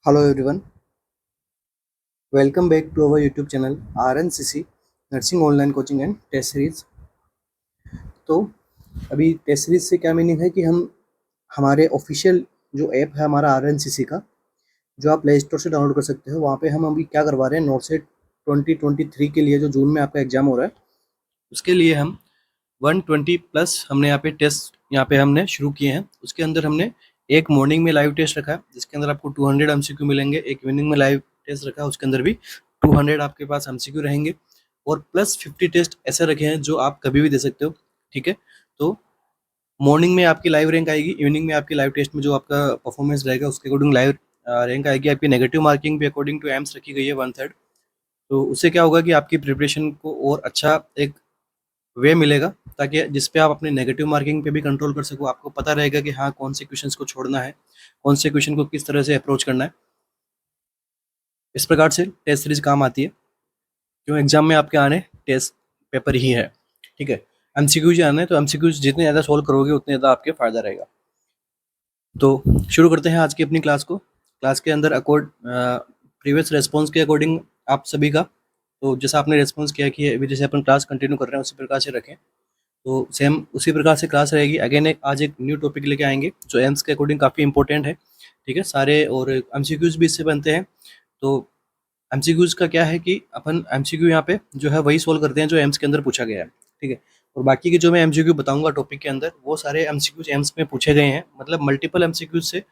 Hello everyone, welcome back to our YouTube channel RNCC nursing online coaching and test series. तो अभी test series से क्या meaning है कि हम हमारे ऑफिशियल जो ऐप है हमारा RNCC का, जो आप प्ले स्टोर से डाउनलोड कर सकते हो, वहाँ पे हम अभी क्या करवा रहे हैं, नोट सेट 2023 के लिए जो जून में आपका एग्जाम हो रहा है उसके लिए हम 120 प्लस हमने यहाँ पे टेस्ट यहाँ पे हमने शुरू किए हैं। उसके अंदर हमने एक मॉर्निंग में लाइव टेस्ट रखा है जिसके अंदर आपको 200 एमसीक्यू मिलेंगे। एक इवनिंग में लाइव टेस्ट रखा है उसके अंदर भी 200 आपके पास एमसीक्यू रहेंगे, और प्लस 50 टेस्ट ऐसे रखे हैं जो आप कभी भी दे सकते हो। ठीक है, तो मॉर्निंग में आपकी लाइव रैंक आएगी, इवनिंग में आपकी लाइव टेस्ट में जो आपका परफॉर्मेंस रहेगा उसके अकॉर्डिंग लाइव रैंक आएगी। आपकी नेगेटिव मार्किंग भी अकॉर्डिंग टू एम्स रखी गई है 1/3। तो उससे क्या होगा कि आपकी प्रिपरेशन को और अच्छा एक वे मिलेगा, ताकि जिस पे आप अपने नेगेटिव मार्किंग पे भी कंट्रोल कर सको। आपको पता रहेगा कि हाँ, कौन से क्वेश्चंस को छोड़ना है, कौन से क्वेश्चन को किस तरह से अप्रोच करना है। इस प्रकार से टेस्ट सीरीज काम आती है, क्यों एग्जाम में आपके आने टेस्ट पेपर ही है। ठीक है, एमसीक्यूज आने, तो एमसीक्यूज जितने ज़्यादा सोल्व करोगे उतने ज़्यादा आपके फायदा रहेगा। तो शुरू करते हैं आज की अपनी क्लास को। क्लास के अंदर प्रीवियस रेस्पॉन्स के अकॉर्डिंग आप सभी का, तो जैसा आपने रेस्पॉन्स किया कि अभी जैसे अपन क्लास कंटिन्यू कर रहे हैं उसी प्रकार से रखें, तो सेम उसी प्रकार से क्लास रहेगी। अगेन आज एक न्यू टॉपिक लेके आएंगे जो एम्स के अकॉर्डिंग काफ़ी इंपॉर्टेंट है। ठीक है, सारे और एमसीक्यूज भी इससे बनते हैं। तो एमसीक्यूज का क्या है कि अपन एमसीक्यू यहाँ पे जो है वही सोल्व करते हैं जो एम्स के अंदर पूछा गया है। ठीक है, और बाकी के जो मैं एमसीक्यू बताऊंगा टॉपिक के अंदर वो सारे एमसीक्यूज एम्स में पूछे गए हैं, मतलब मल्टीपल एमसीक्यूज से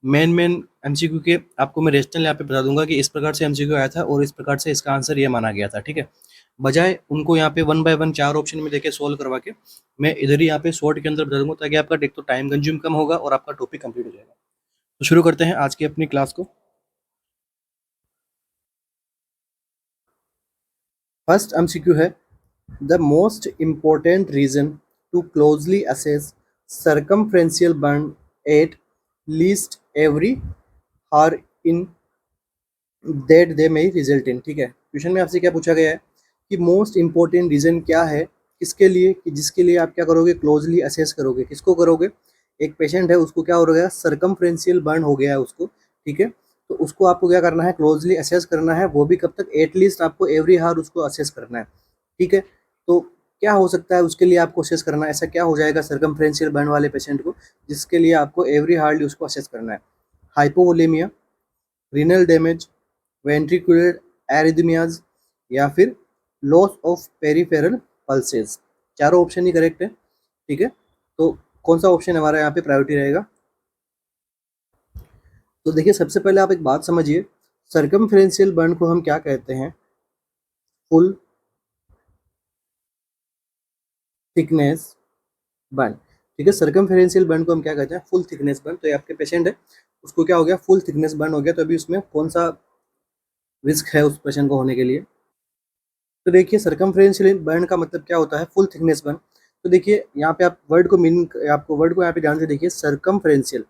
मेन एमसीक्यू के आपको मैं रेशनल यहाँ पे बता दूंगा कि इस प्रकार से एमसीक्यू आया था और इस प्रकार से इसका आंसर ये माना गया था। ठीक है, बजाय उनको यहाँ पे 1 बाय 1 4 ऑप्शन में लेके सोल्व करवा के मैं इधर ही यहाँ पे शॉर्ट के अंदर बता दूंगा, ताकि आपका एक तो टाइम कंज्यूम कम होगा और आपका टॉपिक कंप्लीट हो जाएगा। तो शुरू करते हैं आज की अपनी क्लास को। फर्स्ट एमसीक्यू है, the most important reason to closely assess circumferential burn at least every hour in that they may result in. ठीक है, क्वेश्चन में आपसे क्या पूछा गया है कि मोस्ट इंपॉर्टेंट रीजन क्या है, किसके लिए, कि जिसके लिए आप क्या करोगे, क्लोजली असेस करोगे। किसको करोगे? एक पेशेंट है, उसको क्या हो गया, सर्कमफ्रेंशियल बर्न हो गया है उसको। ठीक है, तो उसको आपको क्या करना है, क्लोजली असेस करना है। वो भी कब तक? एटलीस्ट आपको एवरी हार उसको असेस करना है। ठीक है, तो क्या हो सकता है उसके लिए आपको असेस करना है? ऐसा क्या हो जाएगा सर्कमफ्रेंशियल बर्न वाले पेशेंट को जिसके लिए आपको एवरी हार्डली उसको असेस करना है? Hypovolaemia, renal damage, ventricular arrhythmias, या फिर लॉस ऑफ पेरिफेरल पल्सेस। चारों ऑप्शन ही करेक्ट है। ठीक है, तो कौन सा ऑप्शन हमारा यहाँ पे प्रायोरिटी रहेगा? तो देखिए, सबसे पहले आप एक बात समझिए, सर्कमफ्रेंशियल बर्न को हम क्या कहते हैं? Full thickness burn. ठीक है, सर्कमफ्रेंशियल बर्न को हम क्या कहते हैं? Full thickness burn. तो ये आपके पेशेंट है, उसको क्या हो गया, फुल थिकनेस बर्न हो गया। तो अभी उसमें कौन सा रिस्क है उस पेशेंट को होने के लिए? तो देखिए, सर्कमफ्रेंशियल बर्न का मतलब क्या होता है? Full thickness burn. तो देखिए यहाँ पे आप वर्ड को मीनिंग, आपको वर्ड को यहाँ पे ध्यान से देखिए, सर्कमफ्रेंशियल।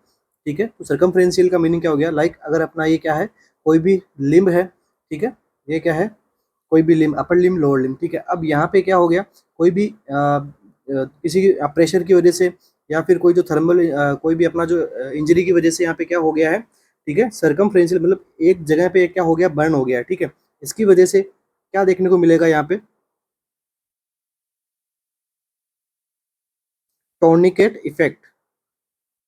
ठीक है, तो सर्कमफ्रेंशियल का मीनिंग क्या हो गया? लाइक अगर अपना ये क्या है, कोई भी लिम्ब है। ठीक है, ये क्या है, कोई भी limb, upper limb, lower limb. ठीक है, अब यहाँ पे क्या हो गया, कोई भी किसी प्रेशर की वजह से या फिर कोई जो थर्मल कोई भी अपना जो इंजरी की वजह से यहाँ पे क्या हो गया है। ठीक है, सर्कमफ्रेंशियल मतलब एक जगह पे क्या हो गया, बर्न हो गया है। ठीक है, इसकी वजह से क्या देखने को मिलेगा यहाँ पे? टॉर्निकेट इफेक्ट।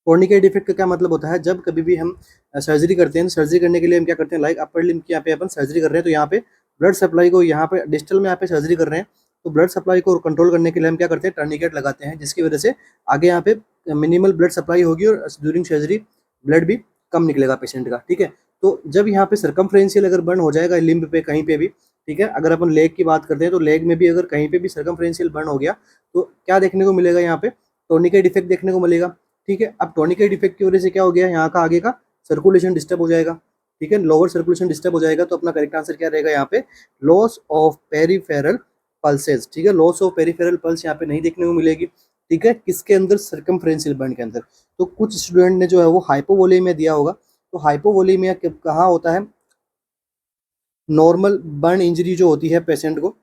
टॉर्निकेट इफेक्ट का क्या मतलब होता है? जब कभी भी हम सर्जरी करते हैं, सर्जरी करने के लिए हम क्या करते हैं, लाइक अपर लिम्ब की यहाँ पे अपन सर्जरी कर रहे हैं, तो यहाँ पे ब्लड सप्लाई को, यहाँ पे डिस्टल में यहाँ पे सर्जरी कर रहे हैं, तो ब्लड सप्लाई को कंट्रोल करने के लिए हम क्या करते हैं, टर्निकेट लगाते हैं, जिसकी वजह से आगे यहाँ पे मिनिमल ब्लड सप्लाई होगी और ड्यूरिंग सर्जरी ब्लड भी कम निकलेगा पेशेंट का। ठीक है, तो जब यहाँ पे सर्कमफ्रेंशियल अगर बर्न हो जाएगा लिम्ब पे कहीं पे भी, ठीक है, अगर अपन लेग की बात करते हैं तो लेग में भी अगर कहीं पे भी सर्कमफ्रेंशियल बर्न हो गया तो क्या देखने को मिलेगा, यहाँ पे टोर्निकेट इफेक्ट देखने को मिलेगा। ठीक है, अब टोर्निकेट इफेक्ट की वजह से क्या हो गया, यहाँ का आगे का सर्कुलेशन डिस्टर्ब हो जाएगा। ठीक है, लोअर सर्कुलेशन डिस्टर्ब हो जाएगा, तो अपना करेक्ट आंसर क्या रहेगा यहाँ पे? Loss of peripheral pulses. ठीक है, लॉस ऑफ पेरिफेरल पल्स यहाँ पे नहीं देखने को मिलेगी। ठीक है, किसके अंदर? सर्कमफ्रेंशियल बर्न के अंदर। तो कुछ स्टूडेंट ने जो है वो हाइपोवोलेमिया दिया होगा, तो हाइपोवोलेमिया कहाँ होता है? नॉर्मल बर्न इंजरी जो होती है पेशेंट को,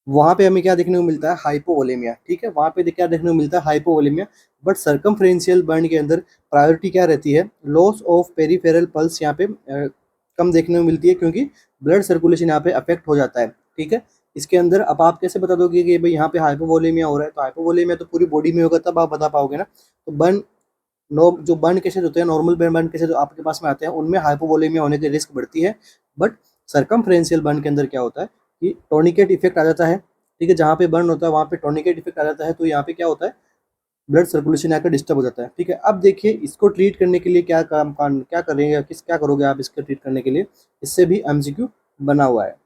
वहाँ पे हमें क्या देखने को मिलता है, हाइपोवोलेमिया, ठीक है, वहाँ पे क्या देखने को मिलता है, हाइपोवोलेमिया। बट सर्कमफ्रेंशियल बर्न के अंदर प्रायोरिटी क्या रहती है, लॉस ऑफ पेरिफेरल पल्स यहाँ पे कम देखने को मिलती है, क्योंकि ब्लड सर्कुलेशन यहाँ पे अफेक्ट हो जाता है, ठीक है। इसके अंदर अब आप कैसे बता दोगे कि भाई यहाँ पे हाइपोवोलेमिया हो रहा है, तो हाइपोवोलेमिया तो पूरी बॉडी में होगा तब आप बता पाओगे ना। तो बर्न नो जो बर्न केसेस होते हैं, नॉर्मल बर्न केसेस जो आपके पास में आते हैं, उनमें हाइपोवोलेमिया होने की रिस्क बढ़ती है। बट सर्कमफ्रेंशियल बर्न के अंदर क्या होता है कि टोनिकेट इफेक्ट आ जाता है, ठीक है, जहाँ पे बर्न होता है वहाँ पे टोनिकेट इफेक्ट आ जाता है, तो यहाँ पे क्या होता है, ब्लड सर्कुलेशन आकर डिस्टर्ब हो जाता है, ठीक है। अब देखिए इसको ट्रीट करने के लिए क्या करेंगे, क्या करोगे आप इसको ट्रीट करने के लिए, इससे भी एमसीक्यू बना हुआ है।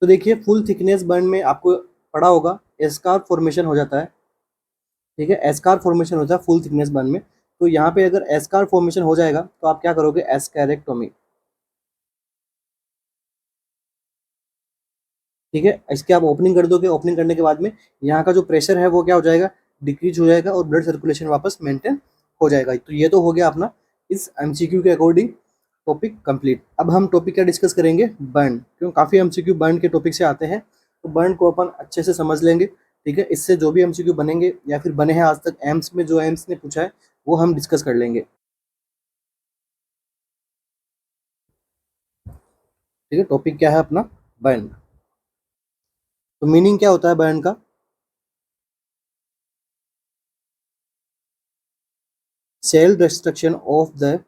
तो देखिए फुल थिकनेस बर्न में आपको पढ़ा होगा एस्कार फॉर्मेशन हो जाता है, ठीक है, एस्कार फॉर्मेशन होता है फुल थिकनेस बर्न में। तो यहाँ पे अगर एस्कार फॉर्मेशन हो जाएगा तो आप क्या करोगे, एस्कैरेक्टोमी, ठीक है। इसके आप ओपनिंग कर दोगे, ओपनिंग करने के बाद में यहाँ का जो प्रेशर है वो क्या हो जाएगा, डिक्रीज हो जाएगा और ब्लड सर्कुलेशन वापस मेंटेन हो जाएगा। तो ये तो हो गया अपना इस एमसीक्यू के अकॉर्डिंग टॉपिक कंप्लीट। अब हम टॉपिक क्या डिस्कस करेंगे, बर्न, क्यों काफ़ी एमसीक्यू बर्न के टॉपिक से आते हैं, तो बर्न को अपन अच्छे से समझ लेंगे, ठीक है। इससे जो भी एमसीक्यू बनेंगे या फिर बने हैं आज तक एम्स में, जो एम्स ने पूछा है वो हम डिस्कस कर लेंगे, ठीक है। टॉपिक क्या है अपना, बर्न। तो मीनिंग क्या होता है बर्न का, cell destruction of the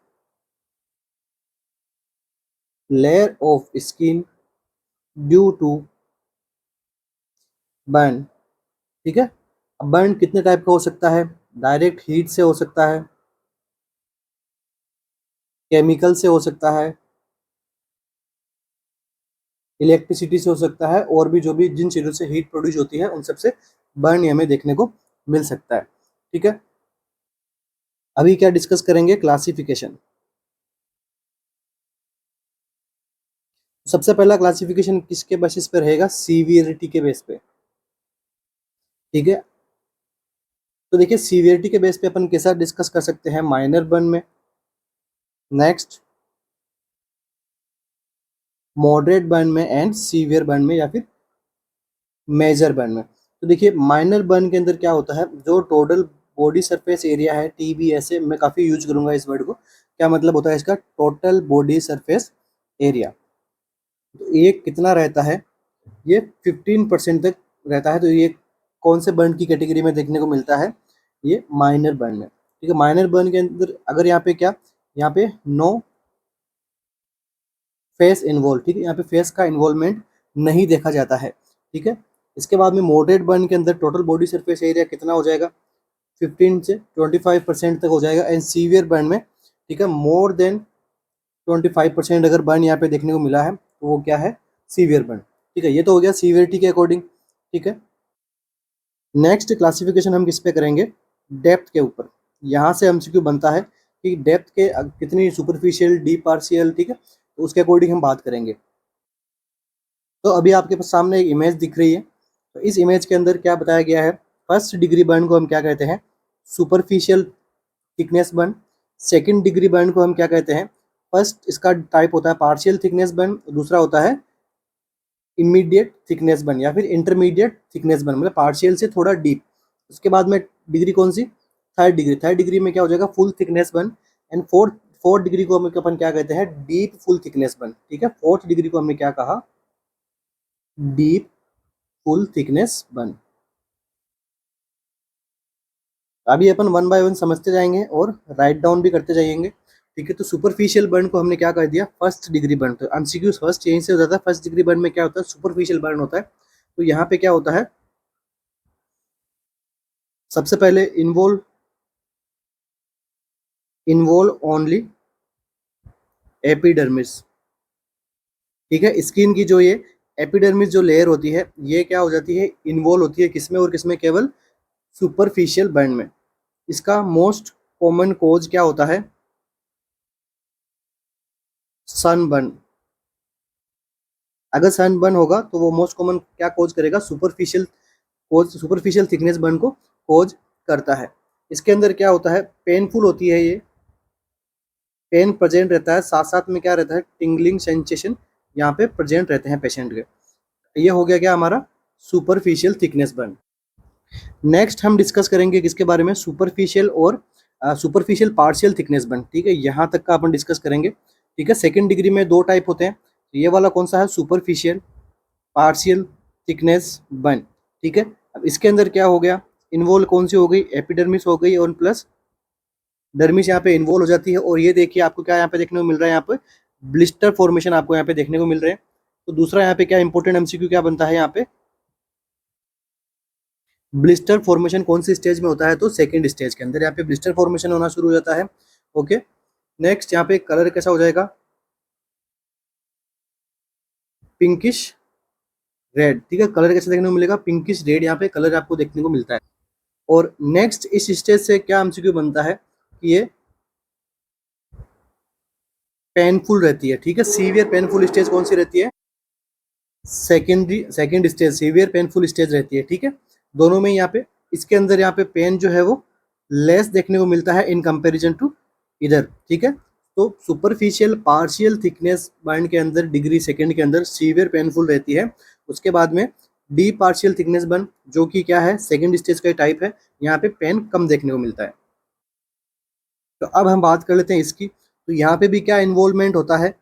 layer of skin due to burn, ठीक है। अब बर्न कितने टाइप का हो सकता है, डायरेक्ट हीट से हो सकता है, केमिकल से हो सकता है, इलेक्ट्रिसिटी से हो सकता है, और भी जो भी जिन चीज़ों से हीट प्रोड्यूस होती है उन सबसे बर्न हमें देखने को मिल सकता है, ठीक है। अभी क्या डिस्कस करेंगे, क्लासिफिकेशन। सबसे पहला क्लासिफिकेशन किसके बेसिस पे रहेगा, सीवियरिटी के बेस पे, ठीक है। तो देखिए सीवियरिटी के बेस पे अपन कैसा डिस्कस कर सकते हैं, माइनर बर्न में, नेक्स्ट मॉडरेट बर्न में, एंड सीवियर बर्न में, या फिर मेजर बर्न में। तो देखिए माइनर बर्न के अंदर क्या होता है, जो टोटल बॉडी सरफेस एरिया है, टीबीएसए, मैं काफ़ी यूज करूंगा इस वर्ड को, क्या मतलब होता है इसका, टोटल बॉडी सरफेस एरिया। तो ये कितना रहता है, ये 15% तक रहता है। तो ये कौन से बर्न की कैटेगरी में देखने को मिलता है, ये माइनर बर्न में, ठीक है। माइनर बर्न के अंदर अगर यहाँ पे क्या, यहाँ पे नो फेस इन्वॉल्व, ठीक है, यहाँ पे फेस का इन्वॉल्वमेंट नहीं देखा जाता है, ठीक है। इसके बाद में मॉडरेट बर्न के अंदर टोटल बॉडी सरफेस एरिया कितना हो जाएगा, 15 से 25% तक हो जाएगा। एंड सीवियर बर्न में, ठीक है, मोर देन 25% अगर बर्न यहाँ पे देखने को मिला है तो वो क्या है, सीवियर बर्न, ठीक है। ये तो हो गया सीवियरिटी के अकॉर्डिंग, ठीक है। नेक्स्ट क्लासिफिकेशन हम किस पे करेंगे, डेप्थ के ऊपर। यहाँ से एमसीक्यू बनता है कि डेप्थ के कितनी सुपरफिशियल, डीप पार्शियल, ठीक है, तो उसके अकॉर्डिंग हम बात करेंगे। तो अभी आपके पास सामने एक इमेज दिख रही है, तो इस इमेज के अंदर क्या बताया गया है, फर्स्ट डिग्री बर्न को हम क्या कहते हैं, superficial thickness burn. Second degree burn को हम क्या कहते हैं, फर्स्ट इसका टाइप होता है पार्शियल थिकनेस बर्न, दूसरा होता है इमीडिएट थिकनेस बर्न या फिर इंटरमीडिएट थिकनेस बर्न, मतलब पार्शियल से थोड़ा डीप। उसके बाद में डिग्री कौन सी, थर्ड डिग्री में क्या हो जाएगा, full thickness burn. And fourth fourth degree को हम अपन क्या कहते हैं, डीप फुल थिकनेस बर्न, ठीक है। फोर्थ डिग्री को हमने क्या कहा, डीप फुल थिकनेस बर्न। अभी अपन वन बाय वन समझते जाएंगे और राइट डाउन भी करते जाएंगे, ठीक है। तो सुपरफिशियल बर्न को हमने क्या कर दिया, फर्स्ट डिग्री बर्न। तो एमसीक्यू फर्स्ट यहीं से हो जाता है, फर्स्ट डिग्री बर्न में क्या होता है, सुपरफिशियल बर्न होता है। तो यहाँ पे क्या होता है, सबसे पहले इन्वॉल्व ओनली एपिडर्मिस, ठीक है। स्किन की जो ये एपिडर्मिस जो लेयर होती है, ये क्या हो जाती है, इन्वॉल्व होती है किसमें और किसमें, केवल सुपरफिशियल बर्न में। इसका मोस्ट कॉमन कोज क्या होता है, सनबर्न। अगर सनबर्न होगा तो वो मोस्ट कॉमन क्या कोज करेगा, सुपरफिशियल थिकनेस बर्न को कोज करता है। इसके अंदर क्या होता है, पेनफुल होती है ये, पेन प्रेजेंट रहता है, साथ साथ में क्या रहता है, टिंगलिंग सेंसेशन यहाँ पे प्रेजेंट रहते हैं पेशेंट के। ये हो गया क्या हमारा सुपरफिशियल थिकनेस बर्न। नेक्स्ट हम डिस्कस करेंगे किसके बारे में, सुपरफिशियल और सुपरफिशियल पार्शियल थिकनेस बर्न। ठीक है, यहाँ तक का अपन डिस्कस करेंगे। ठीक है, सेकंड डिग्री में दो टाइप होते हैं। ये वाला कौन सा है, सुपरफिशियल पार्शियल थिकनेस बर्न। ठीक है, अब इसके अंदर क्या हो गया, इन्वॉल्व कौन सी हो गई, एपिडर्मिस हो गई और प्लस डर्मिस यहाँ पे इन्वॉल्व हो जाती है। और ये देखिए आपको क्या यहाँ पे देखने को मिल रहा है, यहाँ पे ब्लिस्टर फॉर्मेशन आपको यहाँ पे देखने को मिल रहे हैं। तो दूसरा यहाँ पे क्या इंपॉर्टेंट एमसीक्यू क्या बनता है, यहाँ पे ब्लिस्टर फॉर्मेशन कौन सी स्टेज में होता है, तो सेकंड स्टेज के अंदर यहाँ पे ब्लिस्टर फॉर्मेशन होना शुरू हो जाता है। ओके, नेक्स्ट यहाँ पे कलर कैसा हो जाएगा, पिंकिश रेड। ठीक है, कलर कैसे देखने को मिलेगा, पिंकिश रेड यहाँ पे कलर आपको देखने को मिलता है। और नेक्स्ट इस स्टेज से क्या एमसीक्यू बनता है कि ये पेनफुल रहती है। ठीक है, सीवियर पेनफुल स्टेज कौन सी रहती है, second stage severe painful stage रहती है। ठीक है, दोनों में यहाँ पे इसके अंदर यहाँ पे पेन जो है वो लेस देखने को मिलता है इन कंपैरिजन टू इधर। ठीक है, तो सुपरफिशियल पार्शियल थिकनेस बर्न के अंदर डिग्री सेकंड के अंदर सीवियर पेनफुल रहती है। उसके बाद में डीप पार्शियल थिकनेस बर्न जो कि क्या है, सेकंड स्टेज का टाइप है, यहाँ पे पेन कम देखने को मिलता है। तो अब हम बात कर लेते हैं इसकी। तो यहाँ पे भी क्या इन्वॉल्वमेंट होता है,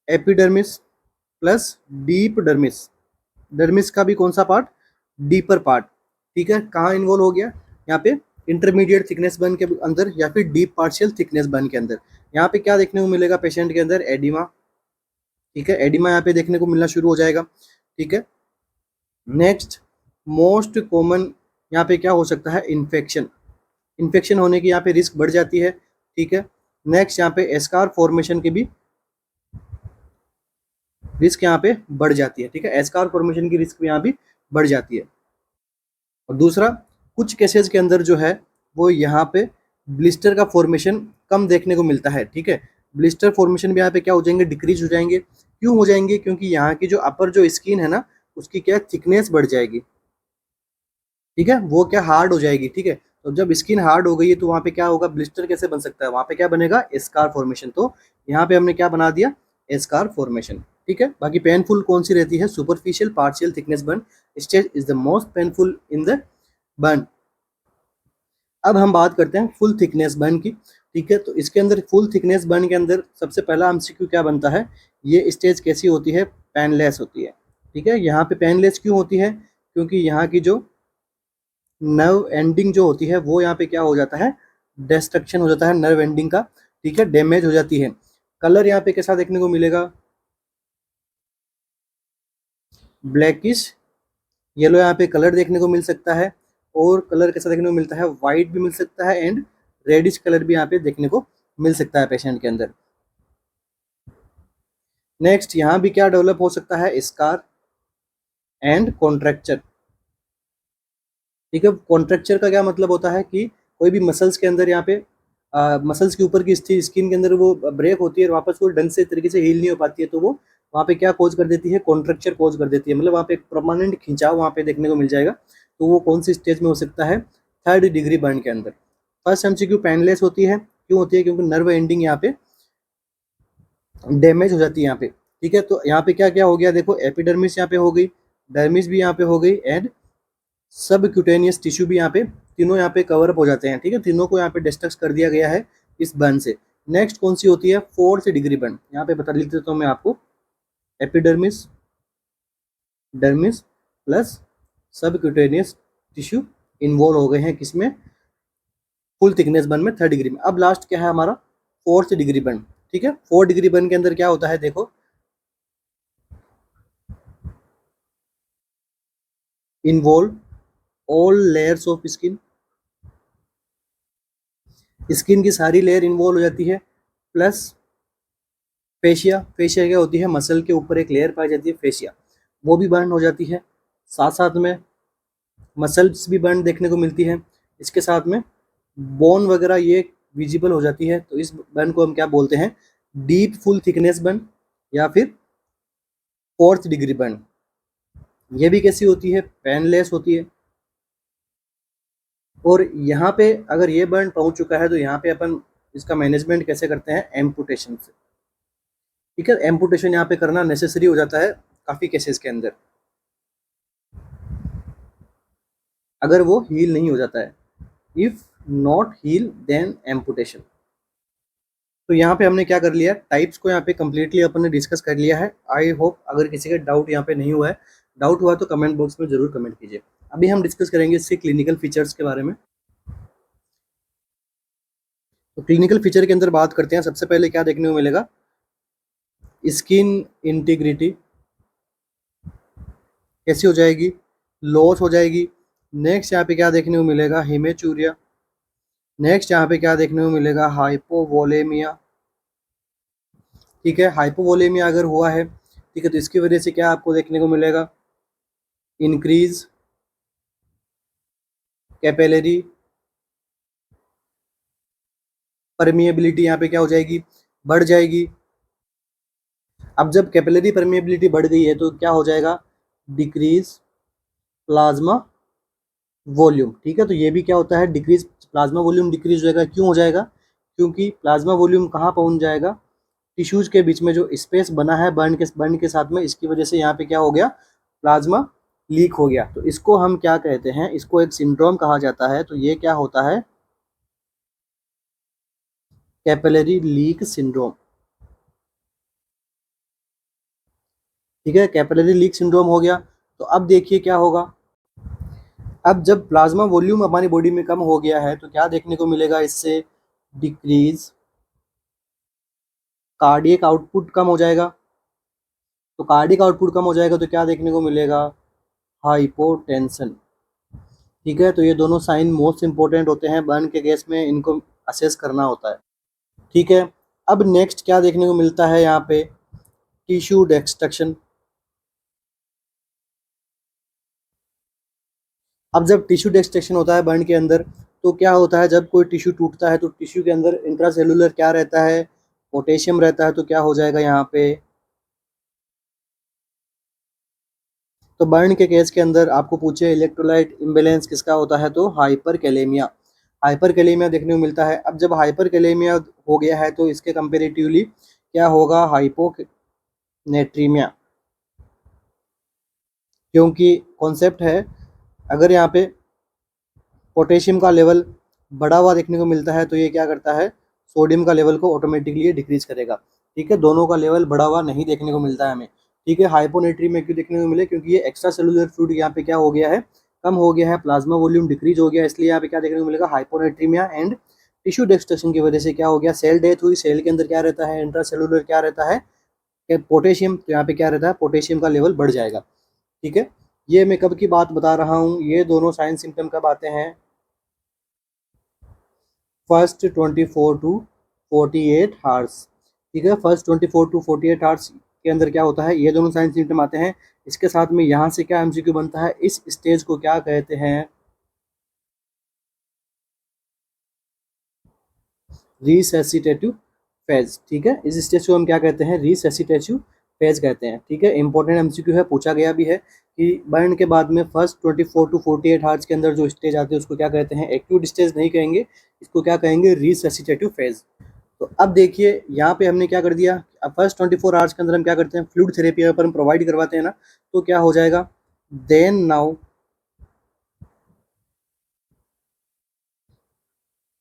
epidermis plus deep dermis. Dermis का भी कौन सा पार्ट, डीपर पार्ट। ठीक है, कहाँ इन्वॉल्व हो गया, यहाँ पे इंटरमीडिएट थिकनेस बर्न के अंदर या फिर डीप पार्शियल थिकनेस बर्न के अंदर। यहाँ पे क्या देखने को मिलेगा पेशेंट के अंदर, एडिमा। ठीक है, एडिमा यहाँ पे देखने को मिलना शुरू हो जाएगा। ठीक है, नेक्स्ट मोस्ट कॉमन यहाँ पे क्या हो सकता है, इन्फेक्शन। इन्फेक्शन होने की यहाँ पे रिस्क बढ़ जाती है। ठीक है, नेक्स्ट यहाँ पे एस्कार फॉर्मेशन की भी रिस्क यहाँ पे बढ़ जाती है। ठीक है, एस्कार फॉर्मेशन की रिस्क यहाँ भी बढ़ जाती है। और दूसरा, कुछ केसेस के अंदर जो है वो यहाँ पे ब्लिस्टर का फॉर्मेशन कम देखने को मिलता है। ठीक है, ब्लिस्टर फॉर्मेशन भी यहाँ पे क्या हो जाएंगे, डिक्रीज हो जाएंगे। क्यों हो जाएंगे, क्योंकि यहाँ की जो अपर जो स्किन है ना, उसकी क्या थिकनेस बढ़ जाएगी। ठीक है, वो क्या हार्ड हो जाएगी। ठीक है, तो जब स्किन हार्ड हो गई है तो वहाँ पे क्या होगा, ब्लिस्टर कैसे बन सकता है, वहाँ पे क्या बनेगा, एस्कार फॉर्मेशन। तो यहाँ पे हमने क्या बना दिया, एस्कार फॉर्मेशन। ठीक है, बाकी पेनफुल कौन सी रहती है, superficial partial thickness burn stage is the most painful in the burn. अब हम बात करते हैं फुल थिकनेस बर्न की। ठीक है, तो इसके अंदर फुल थिकनेस बर्न के अंदर सबसे पहला एमसीक्यू क्या बनता है, ये स्टेज कैसी होती है, पेनलेस होती है। ठीक है, यहाँ पे पेनलेस क्यों होती है, क्योंकि यहाँ की जो नर्व एंडिंग जो होती है वो यहाँ पे क्या हो जाता है, डिस्ट्रक्शन हो जाता है नर्व एंडिंग का। ठीक है, डैमेज हो जाती है। कलर यहाँ पे कैसा देखने को मिलेगा, ब्लैकिश येलो यहाँ पे कलर देखने को मिल सकता है। और कलर कैसा देखने को मिलता है, वाइट भी मिल सकता है एंड रेडिश कलर भी यहाँ पे देखने को मिल सकता है पेशेंट के अंदर। नेक्स्ट यहाँ भी क्या डेवलप हो सकता है, स्कार एंड कॉन्ट्रैक्चर। ठीक है, कॉन्ट्रैक्चर का क्या मतलब होता है कि कोई भी मसल्स के अंदर यहाँ पे मसल्स के ऊपर की स्किन के अंदर वो ब्रेक होती है और वापस वो ढंग से तरीके से हील नहीं हो पाती है, तो वो वहाँ पे क्या कोज कर देती है, कॉन्ट्रैक्चर कोज कर देती है। मतलब वहाँ पे एक परमानेंट खिंचाव वहाँ पे देखने को मिल जाएगा। तो वो कौन सी स्टेज में हो सकता है, थर्ड डिग्री बर्न के अंदर। फर्स्ट एमसीक्यू पेनलेस होती है, क्यों होती है, क्योंकि नर्व एंडिंग यहाँ पे डैमेज हो जाती है यहाँ पे। ठीक है, तो यहाँ पे क्या क्या हो गया, देखो एपिडर्मिस यहाँ पे हो गई, डर्मिस भी यहाँ पे हो गई एंड सब क्यूटेनियस टिश्यू भी यहाँ पे, तीनों यहाँ पे कवर अप हो जाते हैं। ठीक है, तीनों को यहाँ पे डिस्ट्रक्ट कर दिया गया है इस बर्न से। नेक्स्ट कौन सी होती है, फोर्थ डिग्री बर्न। यहाँ पे बता लिख देता हूँ मैं आपको, एपिडर्मिस डर्मिस प्लस सब क्यूटेनियस टिश्यू इन्वॉल्व हो गए हैं किसमें, फुल थिकनेस बर्न में, थर्ड डिग्री में। अब लास्ट क्या है हमारा, फोर्थ डिग्री बर्न। ठीक है, फोर्थ डिग्री बर्न के अंदर क्या होता है, देखो involve all layers of skin. Skin की सारी लेयर इन्वॉल्व हो जाती है, प्लस फेशिया। फेशिया क्या होती है, मसल के ऊपर एक लेयर पाई जाती है फेशिया, वो भी बर्न हो जाती है। साथ साथ में मसल्स भी बर्न देखने को मिलती है। इसके साथ में बोन वगैरह ये विजिबल हो जाती है। तो इस बर्न को हम क्या बोलते हैं, डीप फुल थिकनेस बर्न या फिर फोर्थ डिग्री बर्न। ये भी कैसी होती है, पेनलेस होती है। और यहाँ पे अगर ये बर्न पहुंच चुका है तो यहाँ पे अपन इसका मैनेजमेंट कैसे करते हैं, एम्पुटेशन से। ठीक है, एम्पुटेशन यहाँ पे करना नेसेसरी हो जाता है काफ़ी केसेस के अंदर। अगर वो हील नहीं हो जाता है। If not heal then amputation. तो यहाँ पे हमने क्या कर लिया, टाइप्स को यहाँ पे कम्प्लीटली अपन ने डिस्कस कर लिया है। आई होप अगर किसी का डाउट यहाँ पे नहीं हुआ है, डाउट हुआ तो कमेंट बॉक्स में जरूर कमेंट कीजिए। अभी हम डिस्कस करेंगे इससे क्लिनिकल फीचर्स के बारे में। तो क्लिनिकल फीचर के अंदर बात करते हैं, सबसे पहले क्या देखने को मिलेगा, स्किन इंटीग्रिटी कैसी हो जाएगी, लॉस हो जाएगी। नेक्स्ट यहाँ पे क्या देखने को मिलेगा, हेमेचूरिया। नेक्स्ट यहाँ पे क्या देखने को मिलेगा, हाइपोवोलेमिया। ठीक है, हाइपोवोलेमिया अगर हुआ है, ठीक है, तो इसकी वजह से क्या आपको देखने को मिलेगा, इंक्रीज कैपिलरी परमिएबिलिटी, यहाँ पे क्या हो जाएगी, बढ़ जाएगी। अब जब कैपिलरी परमिएबिलिटी बढ़ गई है तो क्या हो जाएगा, डिक्रीज प्लाज्मा वॉल्यूम। ठीक है, तो ये भी क्या होता है, डिक्रीज प्लाज्मा वॉल्यूम डिक्रीज हो जाएगा। क्यों हो जाएगा, क्योंकि प्लाज्मा वॉल्यूम कहाँ पहुंच जाएगा, टिश्यूज के बीच में जो स्पेस बना है बर्न के साथ में, इसकी वजह से यहाँ पे क्या हो गया, प्लाज्मा लीक हो गया। तो इसको हम क्या कहते हैं, इसको एक सिंड्रोम कहा जाता है। तो ये क्या होता है, कैपिलरी लीक सिंड्रोम। ठीक है, कैपिलरी लीक सिंड्रोम हो गया। तो अब देखिए क्या होगा, अब जब प्लाज्मा वॉल्यूम हमारी बॉडी में कम हो गया है तो क्या देखने को मिलेगा, इससे डिक्रीज कार्डियक आउटपुट कम हो जाएगा। तो कार्डियक आउटपुट कम हो जाएगा तो क्या देखने को मिलेगा, हाइपोटेंशन। ठीक है, तो ये दोनों साइन मोस्ट इंपॉर्टेंट होते हैं बर्न के केस में, इनको असेस करना होता है। ठीक है, अब नेक्स्ट क्या देखने को मिलता है यहाँ पे, टिश्यू डिस्ट्रक्शन। अब जब टिश्यू डिस्ट्रक्शन होता है बर्न के अंदर, तो क्या होता है, जब कोई टिश्यू टूटता है तो टिश्यू के अंदर इंट्रासेलुलर क्या रहता है, पोटेशियम रहता है। तो क्या हो जाएगा यहाँ पे, तो बर्न के केस के अंदर आपको पूछे इलेक्ट्रोलाइट इम्बेलेंस किसका होता है, तो हाइपर कैलेमिया। हाइपर कैलेमिया देखने को मिलता है। अब जब हाइपर कैलेमिया हो गया है तो इसके कंपेरेटिवली क्या होगा, हाइपोनेट्रीमिया। क्योंकि कॉन्सेप्ट है, अगर यहाँ पे पोटेशियम का लेवल बढ़ा हुआ देखने को मिलता है तो ये क्या करता है, सोडियम का लेवल को ऑटोमेटिकली डिक्रीज करेगा। ठीक है, दोनों का लेवल बढ़ा हुआ नहीं देखने को मिलता है हमें। ठीक है, हाइपोनेट्री में क्यों देखने को मिले, क्योंकि ये एक्स्ट्रा सेलुलर फ्लूइड यहाँ पे क्या हो गया है, कम हो गया है, प्लाज्मा वॉल्यूम डिक्रीज हो गया, इसलिए यहाँ पे क्या देखने को मिलेगा, हाइपोनेट्रीमिया। एंड टिश्यू डिस्ट्रक्शन की वजह से क्या हो गया, सेल डेथ हुई, सेल के अंदर क्या रहता है, इंट्रा सेलुलर क्या रहता है, पोटेशियम। तो यहाँ पे क्या रहता है, पोटेशियम का लेवल बढ़ जाएगा। ठीक है, ये मैं कब की बात बता रहा हूँ, ये दोनों साइन सिम्टम कब आते हैं, फर्स्ट 24 टू 48 हार्स। ठीक है, फर्स्ट 24 टू 48 हार्स के अंदर क्या होता है, ये दोनों साइन सिम्टम आते हैं। इसके साथ में यहाँ से क्या एमसीक्यू बनता है, इस स्टेज को क्या कहते हैं, रिसेसिटेटिव फेज। ठीक है, इस स्टेज को हम क्या कहते हैं, रिसेसिटेटिव फेज कहते हैं। ठीक है, इंपॉर्टेंट एमसीक्यू है, पूछा गया भी है कि बर्न के बाद में फर्स्ट 24 टू 48 हार्स के अंदर जो स्टेज आते हैं उसको क्या कहते हैं, एक्यूट स्टेज नहीं कहेंगे, इसको क्या कहेंगे, रिसेसिटेटिव फेज। तो अब देखिए यहाँ पे हमने क्या कर दिया, अब फर्स्ट 24 आवर्स के अंदर हम क्या करते हैं, फ्लूइड थेरेपी अगर हम प्रोवाइड करवाते हैं ना, तो क्या हो जाएगा, then now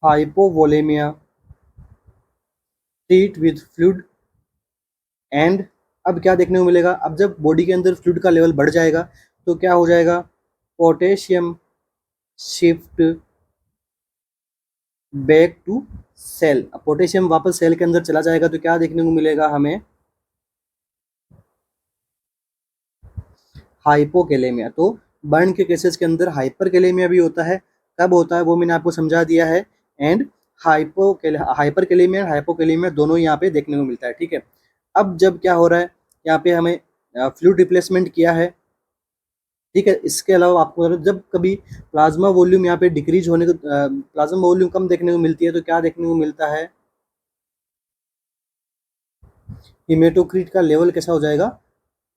hypovolaemia treat with fluid. And अब क्या देखने को मिलेगा, अब जब बॉडी के अंदर फ्लूइड का लेवल बढ़ जाएगा तो क्या हो जाएगा, potassium shift back to cell. अब पोटेशियम वापस सेल के अंदर चला जाएगा तो क्या देखने को मिलेगा हमें, हाइपोकेलेमिया। तो बर्न के केसेस के अंदर हाइपरकेलेमिया भी होता है, कब होता है वो मैंने आपको समझा दिया है। एंड हाइपरकेलेमिया हाइपोकेलेमिया दोनों यहाँ पे देखने को मिलता है। ठीक है, अब जब क्या हो रहा है, यहाँ पे हमें फ्लूइड रिप्लेसमेंट किया है। ठीक है, इसके अलावा आपको जब कभी प्लाज्मा वॉल्यूम यहाँ पे डिक्रीज होने को, प्लाज्मा वॉल्यूम कम देखने को मिलती है तो क्या देखने को मिलता है, हिमेटोक्रीट का लेवल कैसा हो जाएगा,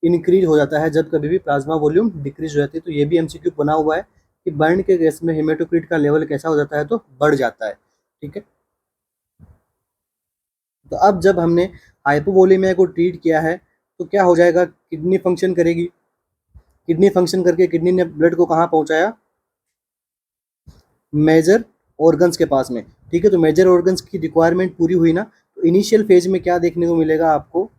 इंक्रीज हो जाता है। जब कभी भी प्लाज्मा वॉल्यूम डिक्रीज हो जाती है तो ये भी एमसीक्यू बना हुआ है कि बर्न के केस में हिमेटोक्रीट का लेवल कैसा हो जाता है, तो बढ़ जाता है। ठीक है, तो अब जब हमने हाइपोवोलेमिया को ट्रीट किया है तो क्या हो जाएगा, किडनी फंक्शन करेगी, किडनी फंक्शन करके किडनी ने ब्लड को कहाँ पहुँचाया, मेजर ऑर्गन्स के पास में, ठीक है। तो मेजर ऑर्गन्स की रिक्वायरमेंट पूरी हुई ना, तो इनिशियल फेज में क्या देखने को मिलेगा आपको,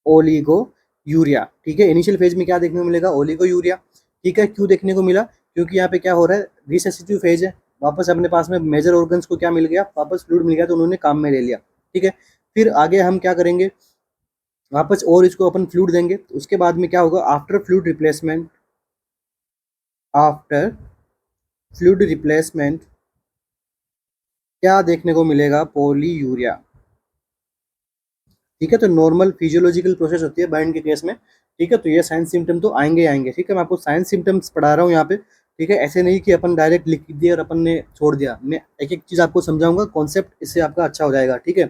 ओलिगो यूरिया, ठीक है। इनिशियल फेज में क्या देखने को मिलेगा, ओलिगो यूरिया, ठीक है। क्यों देखने को मिला, क्योंकि यहाँ पे क्या हो रहा है, रिसेसिटिव फेज है, वापस अपने पास में मेजर ऑर्गन्स को क्या मिल गया, वापस फ्लूइड मिल गया, तो उन्होंने काम में ले लिया, ठीक है। फिर आगे हम क्या करेंगे, वापस और इसको अपन फ्लूइड देंगे, तो उसके बाद में क्या होगा, after fluid replacement, after fluid replacement क्या देखने को मिलेगा, पॉलीयूरिया, ठीक है। तो नॉर्मल फिजियोलॉजिकल प्रोसेस होती है बर्न के केस में, ठीक है। तो ये साइंस सिम्टम तो आएंगे आएंगे, ठीक है। मैं आपको साइंस सिम्टम्स पढ़ा रहा हूँ यहाँ पे, ठीक है। ऐसे नहीं कि अपन डायरेक्ट लिख दिया और अपन ने छोड़ दिया, मैं एक एक चीज़ आपको समझाऊंगा, कॉन्सेप्ट इससे आपका अच्छा हो जाएगा, ठीक है।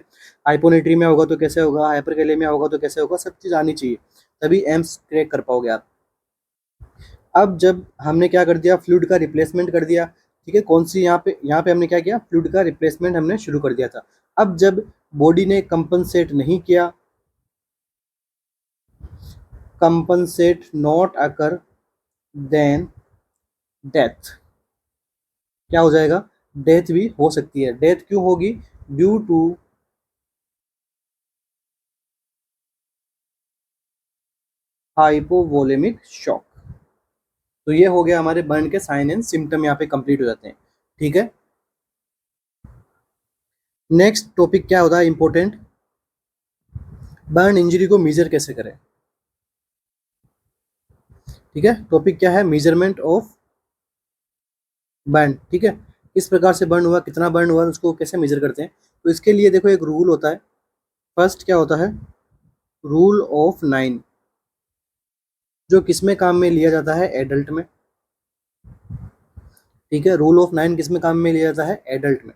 हाइपोनेट्रीमिया होगा तो कैसे होगा, हाइपरकैलेमिया होगा तो कैसे होगा, सब चीज़ आनी चाहिए, तभी एम्स क्रैक कर पाओगे आप। अब जब हमने क्या कर दिया, फ्लूइड का रिप्लेसमेंट कर दिया, ठीक है। कौन सी यहाँ पे हमने क्या किया, फ्लूइड का रिप्लेसमेंट हमने शुरू कर दिया था। अब जब बॉडी ने कंपनसेट नहीं किया, compensate not occur then death, क्या हो जाएगा, डेथ भी हो सकती है। डेथ क्यों होगी, ड्यू टू हाइपोवोलेमिक शॉक। तो ये हो गया हमारे बर्न के साइन एंड सिम्टम, यहाँ पे कंप्लीट हो जाते हैं, ठीक है। नेक्स्ट टॉपिक क्या होता है इंपॉर्टेंट, बर्न इंजरी को मेजर कैसे करें, ठीक है। टॉपिक क्या है, मेजरमेंट ऑफ बर्न, ठीक है। किस प्रकार से बर्न हुआ, कितना बर्न हुआ, उसको कैसे मेजर करते हैं। तो इसके लिए देखो एक रूल होता है, फर्स्ट क्या होता है, रूल ऑफ 9, जो किसमें काम में लिया जाता है, एडल्ट में, ठीक है। रूल ऑफ 9 किसमें काम में लिया जाता है, एडल्ट में।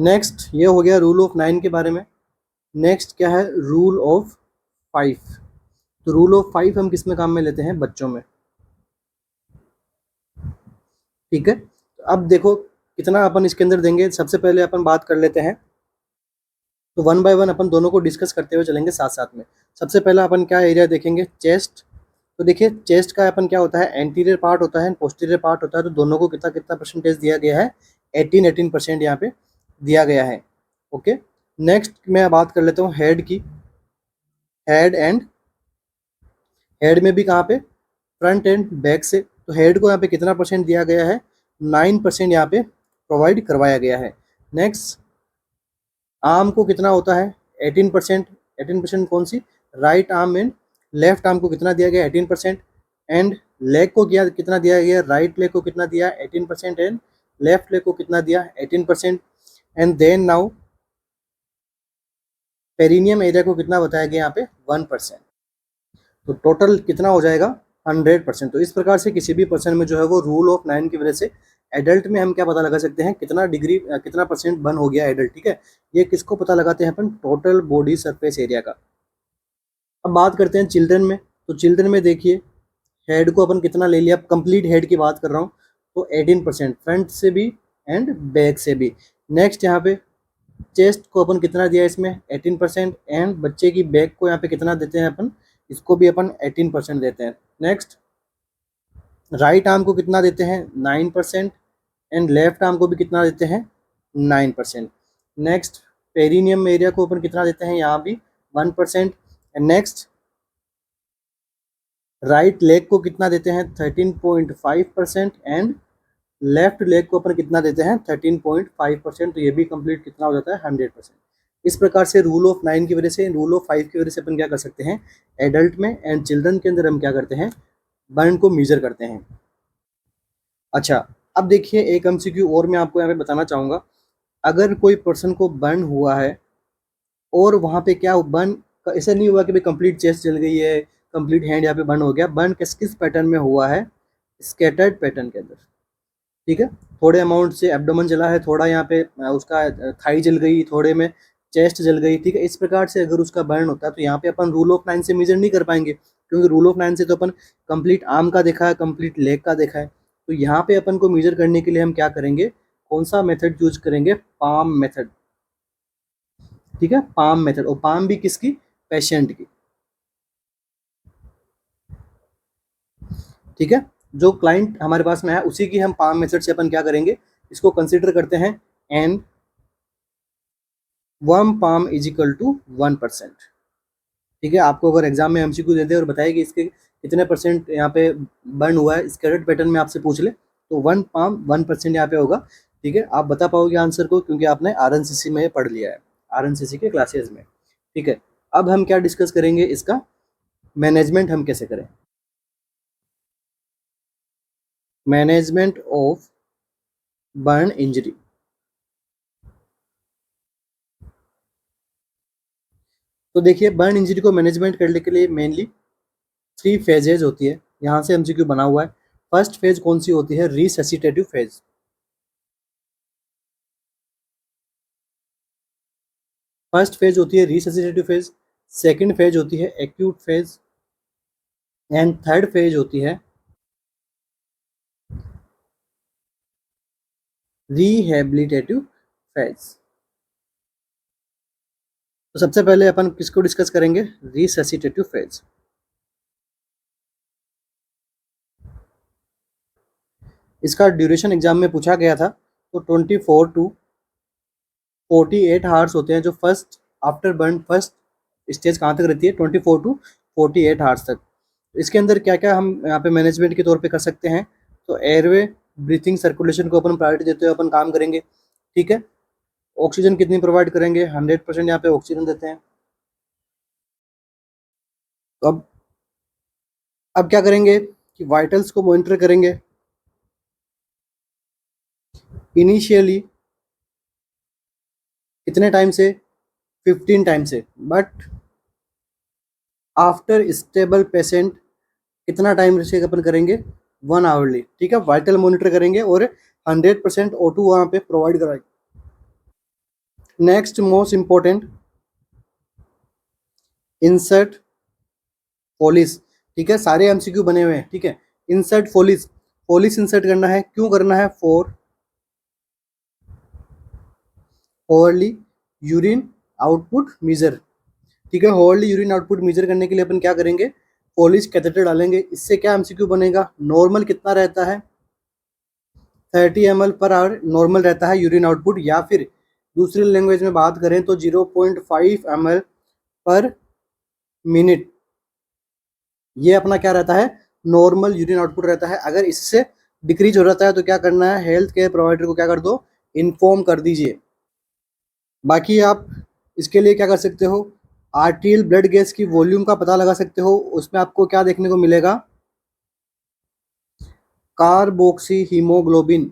नेक्स्ट ये हो गया रूल ऑफ 9 के बारे में। नेक्स्ट क्या है, रूल ऑफ 5। तो रूल ऑफ 5 हम किसमें काम में लेते हैं, बच्चों में, ठीक है। तो अब देखो कितना अपन इसके अंदर देंगे, सबसे पहले अपन बात कर लेते हैं, तो वन बाय वन अपन दोनों को डिस्कस करते हुए चलेंगे साथ साथ में। सबसे पहला अपन क्या एरिया देखेंगे, चेस्ट। तो देखिए चेस्ट का अपन क्या होता है, एंटीरियर पार्ट होता है, पोस्टीरियर पार्ट होता है, तो दोनों को कितना कितना परसेंटेज दिया गया है, 18% यहाँ पे दिया गया है, ओके। नेक्स्ट मैं बात कर लेता हूँ हेड की, हेड एंड, हेड में भी कहाँ पे, फ्रंट एंड बैक से। तो हेड को यहाँ पे कितना परसेंट दिया गया है, 9% यहाँ पे प्रोवाइड करवाया गया है। नेक्स्ट आर्म को कितना होता है, 18%। 18% कौन सी, right arm and left arm को कितना दिया गया, 18%। एंड लेग को क्या कितना दिया गया, राइट लेग को कितना दिया, 18%। एंड लेफ्ट लेग को कितना दिया, 18%। And then now perineum area को कितना बताया गया यहाँ पे, 1%। तो टोटल कितना हो जाएगा, 100%। तो इस प्रकार से किसी भी पर्सन में जो है वो रूल ऑफ 9 की वजह से एडल्ट में हम क्या पता लगा सकते हैं, कितना डिग्री कितना परसेंट बर्न हो गया एडल्ट, ठीक है। ये किसको पता लगाते हैं अपन, टोटल बॉडी सरफेस एरिया का। अब बात करते हैं चिल्ड्रन में। तो चिल्ड्रन में देखिए हेड को अपन कितना ले लिया, कंप्लीट हेड की बात कर रहा हूँ, तो 18% फ्रंट से भी एंड बैक से भी। नेक्स्ट यहाँ पे चेस्ट को अपन कितना दिया इसमें, 18%। एंड बच्चे की बैक को यहाँ पे कितना देते हैं अपन, इसको भी अपन 18% देते हैं। नेक्स्ट राइट आर्म को कितना देते हैं, 9%। एंड लेफ्ट आर्म को भी कितना देते हैं, 9%। नेक्स्ट पेरिनियम एरिया को अपन कितना देते हैं, यहाँ भी 1%। एंड नेक्स्ट राइट लेग को कितना देते हैं, 13.5%। एंड लेफ्ट लेग को अपन कितना देते हैं, 13.5%। तो ये भी कंप्लीट कितना हो जाता है, 100%। इस प्रकार से रूल ऑफ 9 की वजह से, रूल ऑफ 5 की वजह से अपन क्या कर सकते हैं, एडल्ट में एंड चिल्ड्रन के अंदर हम क्या करते हैं, बर्न को मेजर करते हैं। अच्छा अब देखिए एक एमसीक्यू और मैं आपको यहाँ पे बताना चाहूँगा, अगर कोई पर्सन को बर्न हुआ है और वहाँ पे क्या बर्न, ऐसा नहीं हुआ कि भाई कंप्लीट चेस्ट जल गई है, कंप्लीट हैंड यहाँ पे बर्न हो गया, बर्न किस किस पैटर्न में हुआ है, स्कैटर्ड पैटर्न के अंदर, ठीक है। थोड़े अमाउंट से एब्डोमेन जला है, थोड़ा यहाँ पे उसका थाई जल गई, थोड़े में चेस्ट जल गई, ठीक है। इस प्रकार से अगर उसका बर्न होता है तो यहाँ पे अपन रूल ऑफ 9 से मेजर नहीं कर पाएंगे, क्योंकि रूल ऑफ 9 से तो अपन कंप्लीट आर्म का देखा है, कंप्लीट लेग का देखा है। तो यहाँ पे अपन को मेजर करने के लिए हम क्या करेंगे, कौन सा मेथड यूज करेंगे, पाम मेथड, ठीक है। पाम मेथड, और पाम भी किसकी, पेशेंट की, ठीक है। जो क्लाइंट हमारे पास में है उसी की हम पाम मेथड से अपन क्या करेंगे, इसको कंसिडर करते हैं and 1 palm is equal to 1%। ठीक है, आपको अगर एग्जाम में एमसीक्यू दे दे और बताए कि इसके कितने परसेंट यहाँ पे बर्न हुआ है, स्कैटर्ड पैटर्न में आपसे पूछ ले, तो 1 पाम 1% यहाँ पे होगा। ठीक है, आप बता पाओगे आंसर को क्योंकि आपने आरएनसीसी में पढ़ लिया है, आरएनसीसी के क्लासेज में। ठीक है, अब हम क्या डिस्कस करेंगे, इसका मैनेजमेंट हम कैसे करें। Management of burn injury. तो देखिए, बर्न इंजरी को मैनेजमेंट करने के लिए मेनली 3 फेजेज होती है, यहाँ से एमसीक्यू बना हुआ है। फर्स्ट फेज कौन सी होती है, रिससिटेटिव फेज। फर्स्ट फेज होती है रिससिटेटिव फेज, सेकंड फेज होती है acute phase, and third phase होती है रिहेबिलिटेटिव फेज। तो सबसे पहले अपन किसको डिस्कस करेंगे, रिससिटेटिव फेज। इसका ड्यूरेशन एग्जाम में पूछा गया था, तो 24 टू 48 आवर्स होते हैं जो first after burn first stage कहाँ तक रहती है, 24 टू 48 आवर्स तक। इसके अंदर क्या क्या हम यहाँ पे मैनेजमेंट के तौर पे कर सकते हैं, तो एयरवे ब्रीथिंग सर्कुलेशन को अपन प्रायोरिटी देते हुए अपन काम करेंगे। ठीक है, ऑक्सीजन कितनी प्रोवाइड करेंगे, 100% यहाँ पे ऑक्सीजन देते हैं। तो अब क्या करेंगे कि वाइटल्स को मॉनिटर करेंगे इनिशियली कितने टाइम से, 15 टाइम से, बट आफ्टर स्टेबल पेशेंट कितना टाइम से अपन करेंगे, 1 आवरली। ठीक है, वाइटल मॉनिटर करेंगे और 100% O2 वहाँ पे प्रोवाइड कराएंगे। Next most important, insert Foley's. ठीक है, सारे एमसीक्यू बने हुए हैं। ठीक है, इंसर्ट फोलिस, फोलिस इंसर्ट करना है, क्यों करना है, फॉर होवरली यूरिन आउटपुट मीजर। ठीक है, होवरली यूरिन आउटपुट मीजर करने के लिए अपन क्या करेंगे, फोलिस कैथेटर डालेंगे। इससे क्या एमसीक्यू बनेगा, नॉर्मल कितना रहता है, 30 ml पर आवर नॉर्मल रहता है यूरिन आउटपुट, या फिर दूसरी लैंग्वेज में बात करें तो 0.5 ml पर मिनट, ये अपना क्या रहता है, नॉर्मल यूरिन आउटपुट रहता है। अगर इससे डिक्रीज हो जाता है तो क्या करना है, हेल्थ केयर प्रोवाइडर को क्या कर दो, इन्फॉर्म कर दीजिए। बाकी आप इसके लिए क्या कर सकते हो, आर्टियल ब्लड गैस की वॉल्यूम का पता लगा सकते हो। उसमें आपको क्या देखने को मिलेगा, कार्बोक्सी हीमोग्लोबिन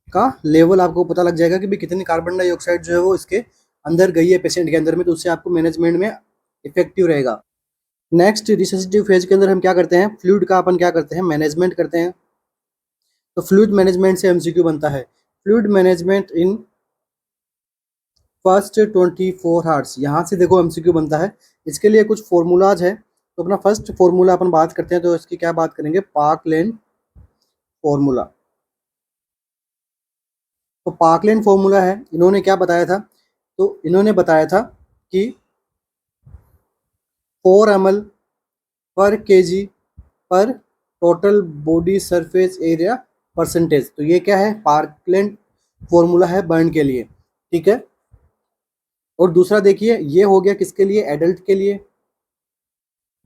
का लेवल आपको पता लग जाएगा कि भाई कितनी कार्बन डाइऑक्साइड जो है वो इसके अंदर गई है पेशेंट के अंदर में, तो उससे आपको मैनेजमेंट में इफेक्टिव रहेगा। नेक्स्ट रिससिटिव फेज के अंदर हम क्या करते हैं, फ्लूइड का अपन क्या करते हैं, मैनेजमेंट करते हैं। तो फ्लूइड मैनेजमेंट से एमसीक्यू बनता है, fluid management in first 24 hours. यहाँ से देखो एमसीक्यू बनता है, इसके लिए कुछ फॉर्मूलाज है। तो अपना फर्स्ट फॉर्मूला अपन बात करते हैं, तो इसकी क्या बात करेंगे, पार्कलैंड फॉर्मूला। तो पार्कलैंड फॉर्मूला है, इन्होंने क्या बताया था, तो इन्होंने बताया था कि 4 ml पर केजी पर total body surface area percentage. तो ये क्या है, पार्कलैंड फॉर्मूला है बर्न के लिए। ठीक है, और दूसरा देखिए, ये हो गया किसके लिए, एडल्ट के लिए।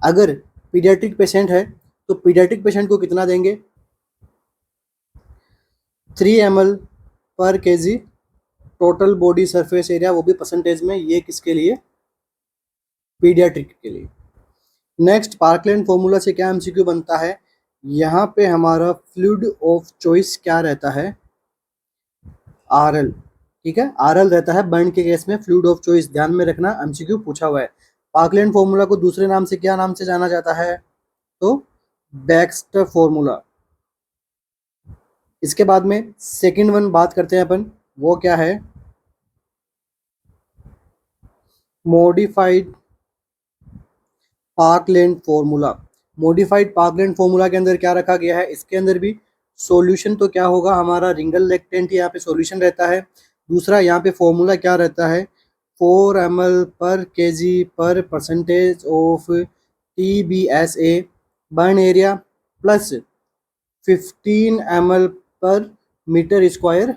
अगर पीडियाट्रिक पेशेंट है तो पीडियाट्रिक पेशेंट को कितना देंगे, 3 ml पर KG total body surface area, वो भी परसेंटेज में। ये किसके लिए, पीडियाट्रिक के लिए। नेक्स्ट, पार्कलैंड फॉर्मूला से क्या एमसीक्यू बनता है, यहाँ पे हमारा फ्लूइड ऑफ चॉइस क्या रहता है, आरएल। ठीक है, आरएल रहता है बर्न के केस में फ्लूइड ऑफ चॉइस, ध्यान में रखना, एमसीक्यू पूछा हुआ है। पार्कलैंड फॉर्मूला को दूसरे नाम से क्या नाम से जाना जाता है, तो बैक्स्टर फॉर्मूला। इसके बाद में सेकंड वन बात करते हैं अपन, वो क्या है, modified parkland formula. Modified parkland formula के अंदर क्या रखा गया है, इसके अंदर भी सॉल्यूशन तो क्या होगा, हमारा रिंगल लैक्टेंट यहाँ पे सॉल्यूशन रहता है। दूसरा यहाँ पे फॉर्मूला क्या रहता है, 4 ml पर केजी पर percentage of TBSA burn area plus 15 ml पर मीटर स्क्वायर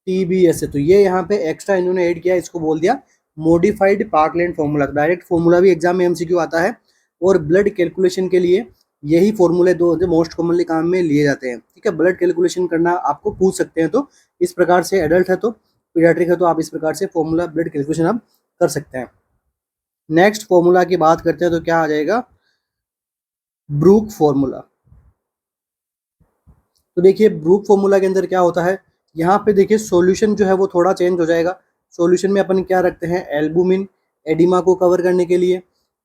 TBS है। तो ये यहाँ पे एक्स्ट्रा इन्होंने ऐड किया, इसको बोल दिया modified parkland formula. Direct formula भी एग्जाम में MCQ आता है, और ब्लड कैलकुलेशन के लिए यही फॉर्मूले दो जो मोस्ट कॉमनली काम में लिए जाते हैं। ठीक है, ब्लड कैलकुलेशन करना आपको पूछ सकते हैं, तो इस प्रकार से एडल्ट है तो पीडियाट्रिक है तो आप इस प्रकार से फॉर्मूला ब्लड कैलकुलेशन आप कर सकते हैं। नेक्स्ट फॉर्मूला की बात करते हैं तो क्या आ जाएगा, ब्रूक फॉर्मूला। तो देखिए ब्रूक फॉर्मूला के अंदर क्या होता है, यहाँ पे देखिए सॉल्यूशन जो है वो थोड़ा चेंज हो जाएगा। सॉल्यूशन में अपन क्या रखते हैं, एल्बुमिन एडिमा को कवर करने के लिए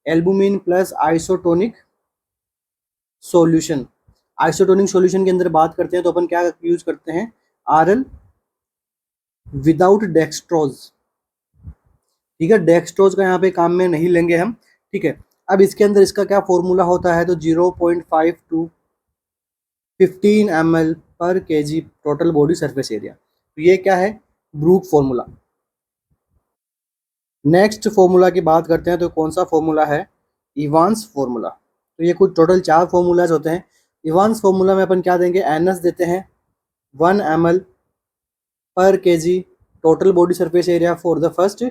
albumin plus isotonic solution. Isotonic solution के अंदर बात करते हैं तो अपन क्या यूज करते हैं, RL विदाउट डेक्सट्रोज। ठीक है, डेक्सट्रोज का यहाँ पे काम में नहीं लेंगे हम। ठीक है, अब इसके अंदर इसका क्या फॉर्मूला होता है, तो 0.5 टू 15 ml पर kg total body surface area. तो ये क्या है, ब्रूक फॉर्मूला। नेक्स्ट फॉर्मूला की बात करते हैं तो कौन सा फॉर्मूला है, इवांस फॉर्मूला। तो ये कुछ टोटल 4 फॉर्मूलाज होते हैं। इवांस फॉर्मूला में अपन क्या देंगे, NS देते हैं 1 ml पर kg total body surface area for the first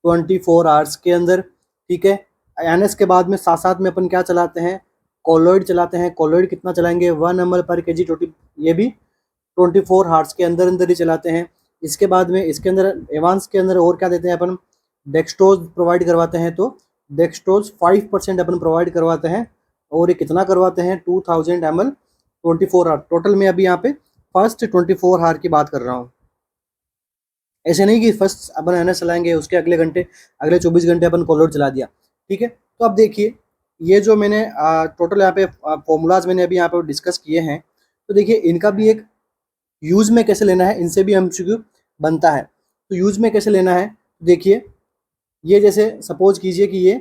24 hours के अंदर। ठीक है, NS के बाद में साथ साथ में अपन क्या चलाते हैं, कोलोइड चलाते हैं। कोलोइड कितना चलाएंगे, 1 ml पर kg टोटल, ये भी 24 हार्ट्स के अंदर अंदर ही चलाते हैं। इसके बाद में इसके अंदर एवांस के अंदर और क्या देते हैं अपन, डेक्सट्रोज प्रोवाइड करवाते हैं। तो डेक्सट्रोज 5% अपन प्रोवाइड करवाते हैं, और ये कितना करवाते हैं, 2000 ml 24 हार टोटल में। अभी यहाँ पे फर्स्ट 24 हार की बात कर रहा हूँ, ऐसे नहीं कि फर्स्ट अपन NS चलाएंगे उसके अगले घंटे, अगले 24 घंटे अपन कोलोड चला दिया। ठीक है, तो अब देखिए ये जो मैंने टोटल यहाँ पे फॉर्मूलाज मैंने अभी यहाँ पे डिस्कस किए हैं, तो देखिए इनका भी एक यूज में कैसे लेना है, इनसे भी MCQ बनता है। तो यूज में कैसे लेना है, देखिए ये जैसे सपोज कीजिए कि ये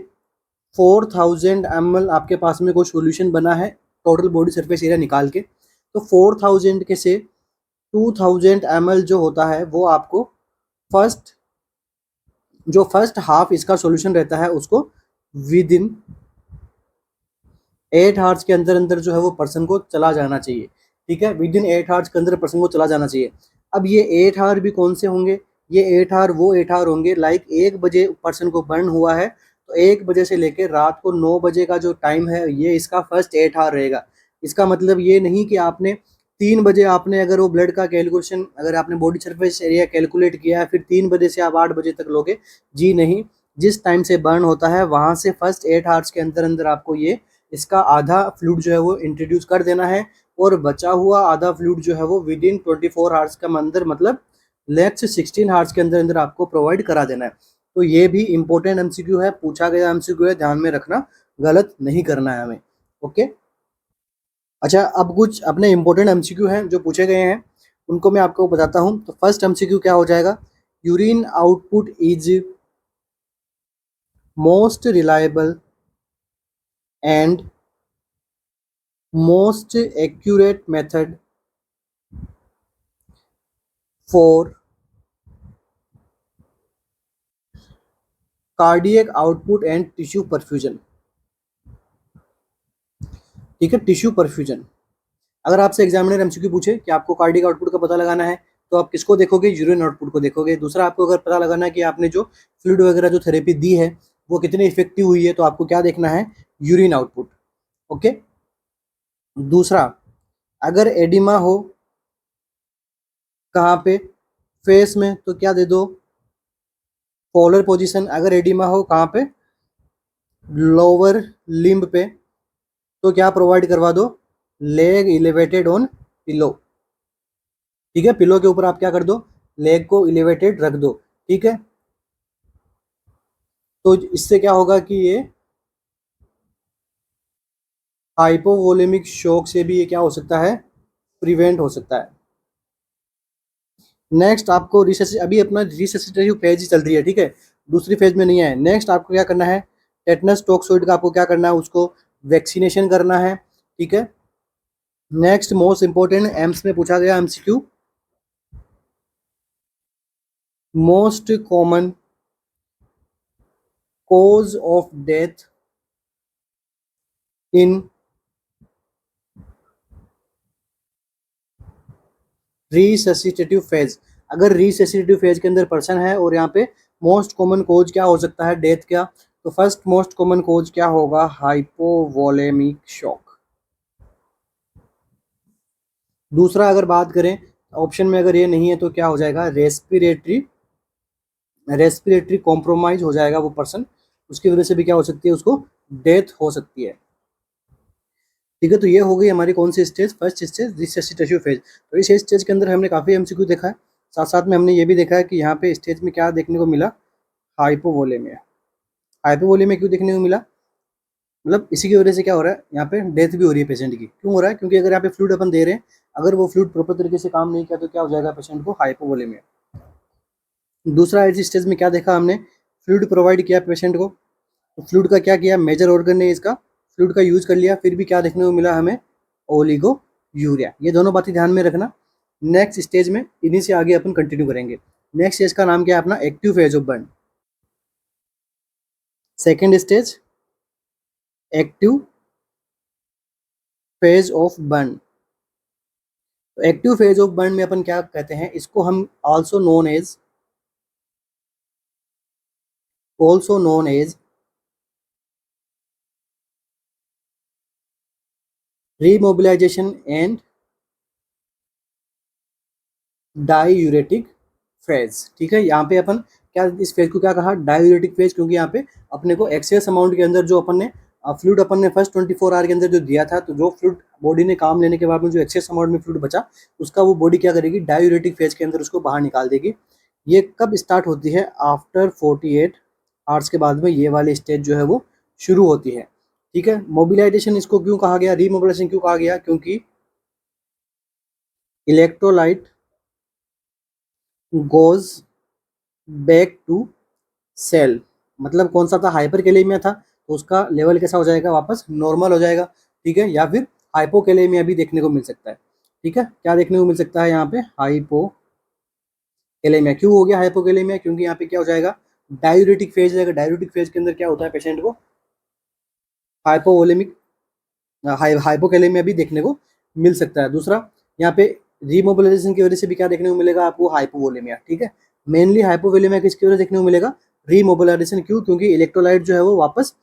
4000 ml आपके पास में कोई सॉल्यूशन बना है टोटल बॉडी सरफेस एरिया निकाल के, तो 4000 के से 2000 ml जो होता है वो आपको फर्स्ट जो फर्स्ट हाफ इसका सॉल्यूशन रहता है उसको विद इन 8 आवर्स के अंदर अंदर जो है वो पर्सन को चला जाना चाहिए। ठीक है, विद इन 8 आवर्स के अंदर पर्सन को चला जाना चाहिए। अब ये 8 आवर भी कौन से होंगे, ये 8 आवर वो 8 आवर होंगे लाइक 1 बजे पर्सन को बर्न हुआ है, तो 1 बजे से लेकर रात को 9 बजे का जो टाइम है ये इसका फर्स्ट 8 आवर रहेगा। इसका मतलब ये नहीं कि आपने 3 बजे आपने अगर वो ब्लड का कैलकुलेशन, अगर आपने बॉडी सरफेस एरिया कैलकुलेट किया है फिर 3 बजे से आप 8 बजे तक लोगे, जी नहीं। जिस टाइम से बर्न होता है वहाँ से फर्स्ट 8 आवर्स के अंदर अंदर आपको ये इसका आधा फ्लूइड जो है वो इंट्रोड्यूस कर देना है, और बचा हुआ आधा फ्लूइड जो है वो विद इन 24 आवर्स के अंदर, मतलब नेक्स्ट 16 आवर्स के अंदर अंदर आपको प्रोवाइड करा देना है। तो ये भी इंपॉर्टेंट MCQ है, पूछा गया MCQ है, ध्यान में रखना, गलत नहीं करना है हमें। ओके, अच्छा अब कुछ अपने इंपॉर्टेंट MCQ हैं जो पूछे गए हैं, उनको मैं आपको बताता हूँ। तो फर्स्ट MCQ क्या हो जाएगा, urine output is most reliable and most accurate method for cardiac output and tissue perfusion। ठीक है, टिश्यू परफ्यूजन। अगर आपसे एग्जामिनर MCQ पूछे कि आपको कार्डियक आउटपुट का पता लगाना है, तो आप किसको देखोगे, यूरिन आउटपुट को देखोगे। दूसरा, आपको अगर पता लगाना है कि आपने जो फ्लूइड वगैरह जो थेरेपी दी है वो कितनी इफेक्टिव हुई है, तो आपको क्या देखना है, यूरिन आउटपुट। ओके, दूसरा, अगर एडिमा हो कहाँ पे, फेस में, तो क्या दे दो, पोलर पोजीशन। अगर एडिमा हो कहाँ पे, लोअर लिम्ब पे, तो क्या प्रोवाइड करवा दो, लेग इलेवेटेड ऑन पिलो। ठीक है, पिलो के ऊपर आप क्या कर दो, लेग को इलेवेटेड रख दो। ठीक है, तो इससे क्या होगा कि ये हाइपोवोलेमिक शॉक से भी ये क्या हो सकता है, प्रिवेंट हो सकता है। नेक्स्ट आपको रिसेस, अभी अपना रिसेसिटेटिव फेज ही चल रही है। ठीक है, दूसरी फेज में नहीं है। नेक्स्ट आपको क्या करना है, टेटनस टॉक्सोइड का आपको क्या करना है, उसको वैक्सीनेशन करना है। ठीक है, नेक्स्ट मोस्ट इंपोर्टेंट एम्स में पूछा गया MCQ, most common cause of death in resuscitative phase, अगर रिससिटेटिव फेज के अंदर पर्सन है और यहाँ पे मोस्ट कॉमन कोज क्या हो सकता है डेथ का, तो फर्स्ट मोस्ट कॉमन कोज क्या होगा, हाइपोवोलेमिक शॉक। दूसरा अगर बात करें ऑप्शन में अगर ये नहीं है तो क्या हो जाएगा, रेस्पिरेटरी कॉम्प्रोमाइज हो जाएगा वो पर्सन, उसकी वजह से भी क्या हो सकती है, उसको डेथ हो सकती है। ठीक है, तो ये हो गई हमारी कौन सी स्टेज, फर्स्ट स्टेज रिससिटेटिव फेज। तो इस स्टेज के अंदर हमने काफ़ी एमसीक्यू देखा है, साथ साथ में हमने ये भी देखा है कि यहाँ पे स्टेज में क्या देखने को मिला, हाइपोवोलेमिया। हाइपोवोलेमिया क्यों देखने को मिला, मतलब इसी की वजह से क्या हो रहा है, यहाँ पे डेथ भी हो रही है पेशेंट की। क्यों हो रहा है, क्योंकि अगर यहाँ पे फ्लूइड अपन दे रहे हैं, अगर वो फ्लूइड प्रॉपर तरीके से काम नहीं किया तो क्या हो जाएगा पेशेंट को, हाइपोवोलेमिया। दूसरा इस स्टेज में क्या देखा हमने, फ्लूइड प्रोवाइड किया पेशेंट को, तो फ्लूइड का क्या किया, मेजर ऑर्गन ने इसका फ्लूइड का यूज कर लिया, फिर भी क्या देखने को मिला हमें, ओलिगो यूरिया। ये दोनों बातें ध्यान में रखना। नेक्स्ट स्टेज में इन्हीं से आगे अपन कंटिन्यू करेंगे। नेक्स्ट स्टेज का नाम क्या है अपना, active phase of burn. Second stage active phase of burn. Active phase of burn में अपन क्या कहते हैं, इसको हम also known as remobilisation and diuretic phase. ठीक है, यहाँ पे अपन क्या इस फेज को क्या कहा, डायूरेटिक फेज, क्योंकि यहाँ पे अपने को एक्सेस अमाउंट के अंदर जो अपन ने फ्लूइड अपन ने फर्स्ट 24 आवर के अंदर जो दिया था, तो जो फ्लूइड बॉडी ने काम लेने के बाद में जो एक्सेस अमाउंट में फ्लूइड बचा, उसका वो बॉडी क्या करेगी, डायूरेटिक फेज के अंदर उसको बाहर निकाल देगी। ये कब स्टार्ट होती है, आफ्टर 48 आवर्स के बाद में ये वाली स्टेज जो है वो शुरू होती है। ठीक है, मोबिलाइजेशन इसको क्यों कहा गया, रीमोबिलाइजेशन क्यों कहा गया, क्योंकि electrolyte goes back to cell, मतलब कौन सा था, हाइपरकैलेमिया था, तो उसका लेवल कैसा हो जाएगा, वापस नॉर्मल हो जाएगा। ठीक है, या फिर हाइपोकैलेमिया भी देखने को मिल सकता है। ठीक है, क्या देखने को मिल सकता है यहाँ पे, हाइपोकैलेमिया। क्यों हो गया हाइपोकैलेमिया, क्योंकि यहाँ पे क्या हो जाएगा, डायूरेटिक फेज रहेगा। डायूरेटिक फेज के अंदर क्या होता है, पेशेंट को हाइपोवोलेमिक हाइपोकैलेमिया भी देखने को मिल सकता है। दूसरा यहाँ पे रीमोबिलाइजेशन की वजह से भी क्या देखने को मिलेगा आपको, हाइपोवोलेमिया। ठीक है, मेनली हाइपोवोलेमिया किसकी वजह से देखने को मिलेगा, रीमोबिलाइजेशन। क्यों, क्योंकि इलेक्ट्रोलाइट जो है वो वापस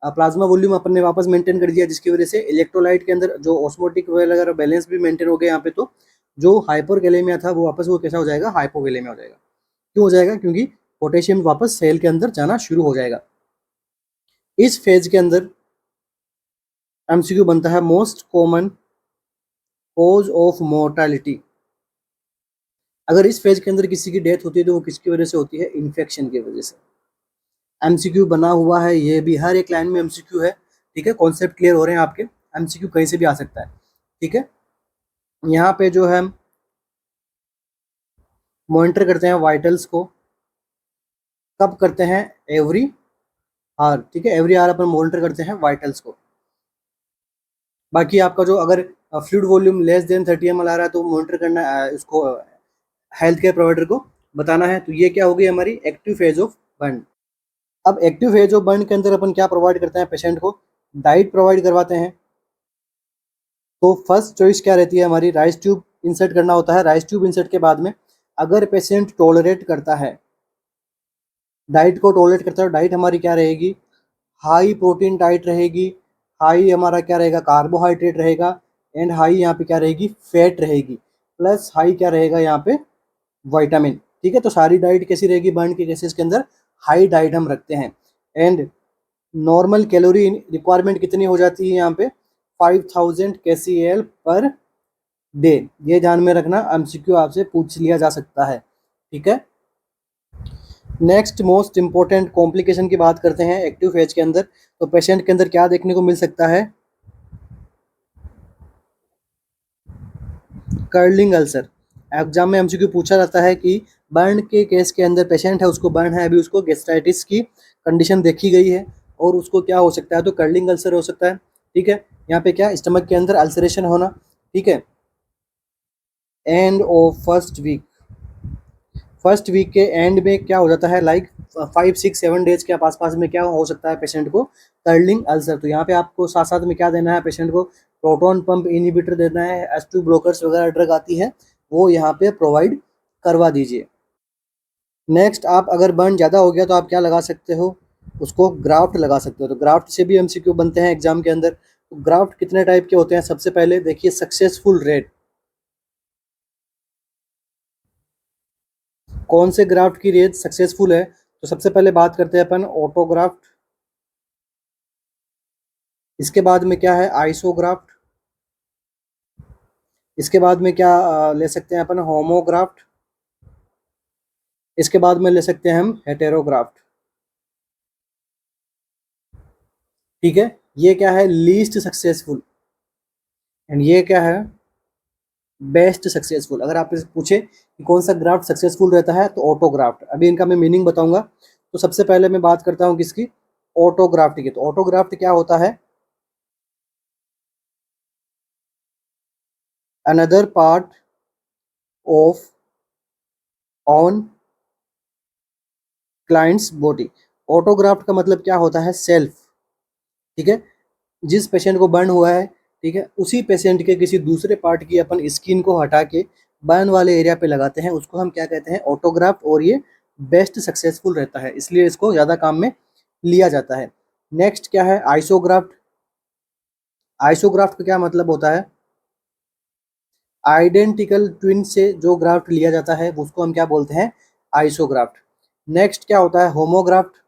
प्लाज्मा वॉल्यूम अपन ने वापस मेंटेन कर दिया, जिसकी वजह से इलेक्ट्रोलाइट के अंदर जो ऑस्मोटिक वगैरह बैलेंस भी मेंटेन हो गया यहाँ पे, तो जो हाइपोकैलेमिया था वो वापस वो कैसा हो जाएगा, हाइपोकैलेमिया हो जाएगा। क्यों हो जाएगा, क्योंकि पोटेशियम वापस सेल के अंदर जाना शुरू हो जाएगा। इस फेज के अंदर एमसीक्यू बनता है, most common cause of mortality. अगर इस फेज के अंदर किसी की डेथ होती है तो वो किसकी वजह से होती है, इन्फेक्शन की वजह से। एमसीक्यू बना हुआ है, ये भी हर एक लाइन में एमसीक्यू है। ठीक है, कॉन्सेप्ट क्लियर हो रहे हैं आपके, एमसीक्यू कहीं से भी आ सकता है। ठीक है, यहाँ पे जो है मॉनिटर करते हैं वाइटल्स को, कब करते हैं, एवरी आवर। ठीक है, एवरी आवर अपन मॉनिटर करते हैं वाइटल्स को। बाकी आपका जो अगर fluid volume less than 30 ml आ रहा है तो मॉनिटर करना उसको हेल्थ केयर प्रोवाइडर को बताना है। तो ये क्या होगी हमारी एक्टिव फेज ऑफ बर्न। अब एक्टिव फेज ऑफ बर्न के अंदर अपन क्या प्रोवाइड करते हैं, पेशेंट को डाइट प्रोवाइड करवाते हैं। तो फर्स्ट चॉइस क्या रहती है हमारी, राइस ट्यूब इंसर्ट करना होता है। राइस ट्यूब इंसर्ट के बाद में अगर पेशेंट टॉलरेट करता है, डाइट को टॉलरेट करता है, डाइट हमारी क्या रहेगी, हाई प्रोटीन डाइट रहेगी, हाई हमारा क्या रहेगा, कार्बोहाइड्रेट रहेगा, एंड हाई यहाँ पे क्या रहेगी, फैट रहेगी, प्लस हाई क्या रहेगा यहाँ पे, विटामिन। ठीक है, तो सारी डाइट कैसी रहेगी, बर्न के केसेस के अंदर हाई डाइट हम रखते हैं। एंड नॉर्मल कैलोरी रिक्वायरमेंट कितनी हो जाती है यहाँ पे, 5000 kcal पर डे। ये ध्यान में रखना, एमसीक्यू आपसे पूछ लिया जा सकता है। ठीक है, नेक्स्ट मोस्ट इंपॉर्टेंट कॉम्प्लिकेशन की बात करते हैं एक्टिव फेज के अंदर। तो पेशेंट के अंदर क्या देखने को मिल सकता है, कर्लिंग अल्सर। एग्जाम में एमसीक्यू पूछा जाता है कि बर्न के केस के अंदर पेशेंट है, उसको बर्न है, अभी उसको गैस्ट्राइटिस की कंडीशन देखी गई है और उसको क्या हो सकता है, तो कर्लिंग अल्सर हो सकता है। ठीक है, यहाँ पे क्या, स्टमक के अंदर अल्सरेशन होना। ठीक है, एंड ऑफ फर्स्ट वीक के एंड में क्या हो जाता है, लाइक 5-6-7 डेज के आसपास में क्या हो सकता है पेशेंट को, कर्लिंग अल्सर। तो यहाँ पे आपको साथ साथ में क्या देना है पेशेंट को, प्रोटॉन पंप इनहिबिटर देना है, H2 ब्लॉकर्स वगैरह ड्रग आती है वो यहाँ पे प्रोवाइड करवा दीजिए। नेक्स्ट, आप अगर बर्न ज़्यादा हो गया तो आप क्या लगा सकते हो, उसको ग्राफ्ट लगा सकते हो। तो ग्राफ्ट से भी एमसीक्यू बनते हैं एग्जाम के अंदर। तो ग्राफ्ट कितने टाइप के होते हैं, सबसे पहले देखिए सक्सेसफुल रेट। कौन से ग्राफ्ट की रेट सक्सेसफुल है, तो सबसे पहले बात करते हैं अपन ऑटोग्राफ्ट। इसके बाद में क्या है, आइसोग्राफ्ट। इसके बाद में क्या ले सकते हैं अपन, होमोग्राफ्ट। इसके बाद में ले सकते हैं हम हेटेरोग्राफ्ट। ठीक है, ये क्या है, लीस्ट सक्सेसफुल, एंड ये क्या है, बेस्ट सक्सेसफुल। अगर आप इसे पूछे कि कौन सा ग्राफ्ट सक्सेसफुल रहता है, तो ऑटोग्राफ्ट। अभी इनका मैं मीनिंग बताऊंगा। तो सबसे पहले मैं बात करता हूँ किसकी, ऑटोग्राफ्ट की। तो ऑटोग्राफ्ट क्या होता है, another part of on clients body. Autographed का मतलब क्या होता है, सेल्फ। ठीक है, जिस पेशेंट को बर्न हुआ है, ठीक है, उसी पेशेंट के किसी दूसरे पार्ट की अपन स्किन को हटा के बर्न वाले एरिया पे लगाते हैं, उसको हम क्या कहते हैं, ऑटोग्राफ्ट। और ये बेस्ट सक्सेसफुल रहता है, इसलिए इसको ज़्यादा काम में लिया जाता है। नेक्स्ट क्या है, आइसोग्राफ्ट। आइसोग्राफ्ट का क्या मतलब होता है, आइडेंटिकल ट्विन से जो ग्राफ्ट लिया जाता है उसको हम क्या बोलते हैं, आइसोग्राफ्ट। नेक्स्ट क्या होता है, होमोग्राफ्ट।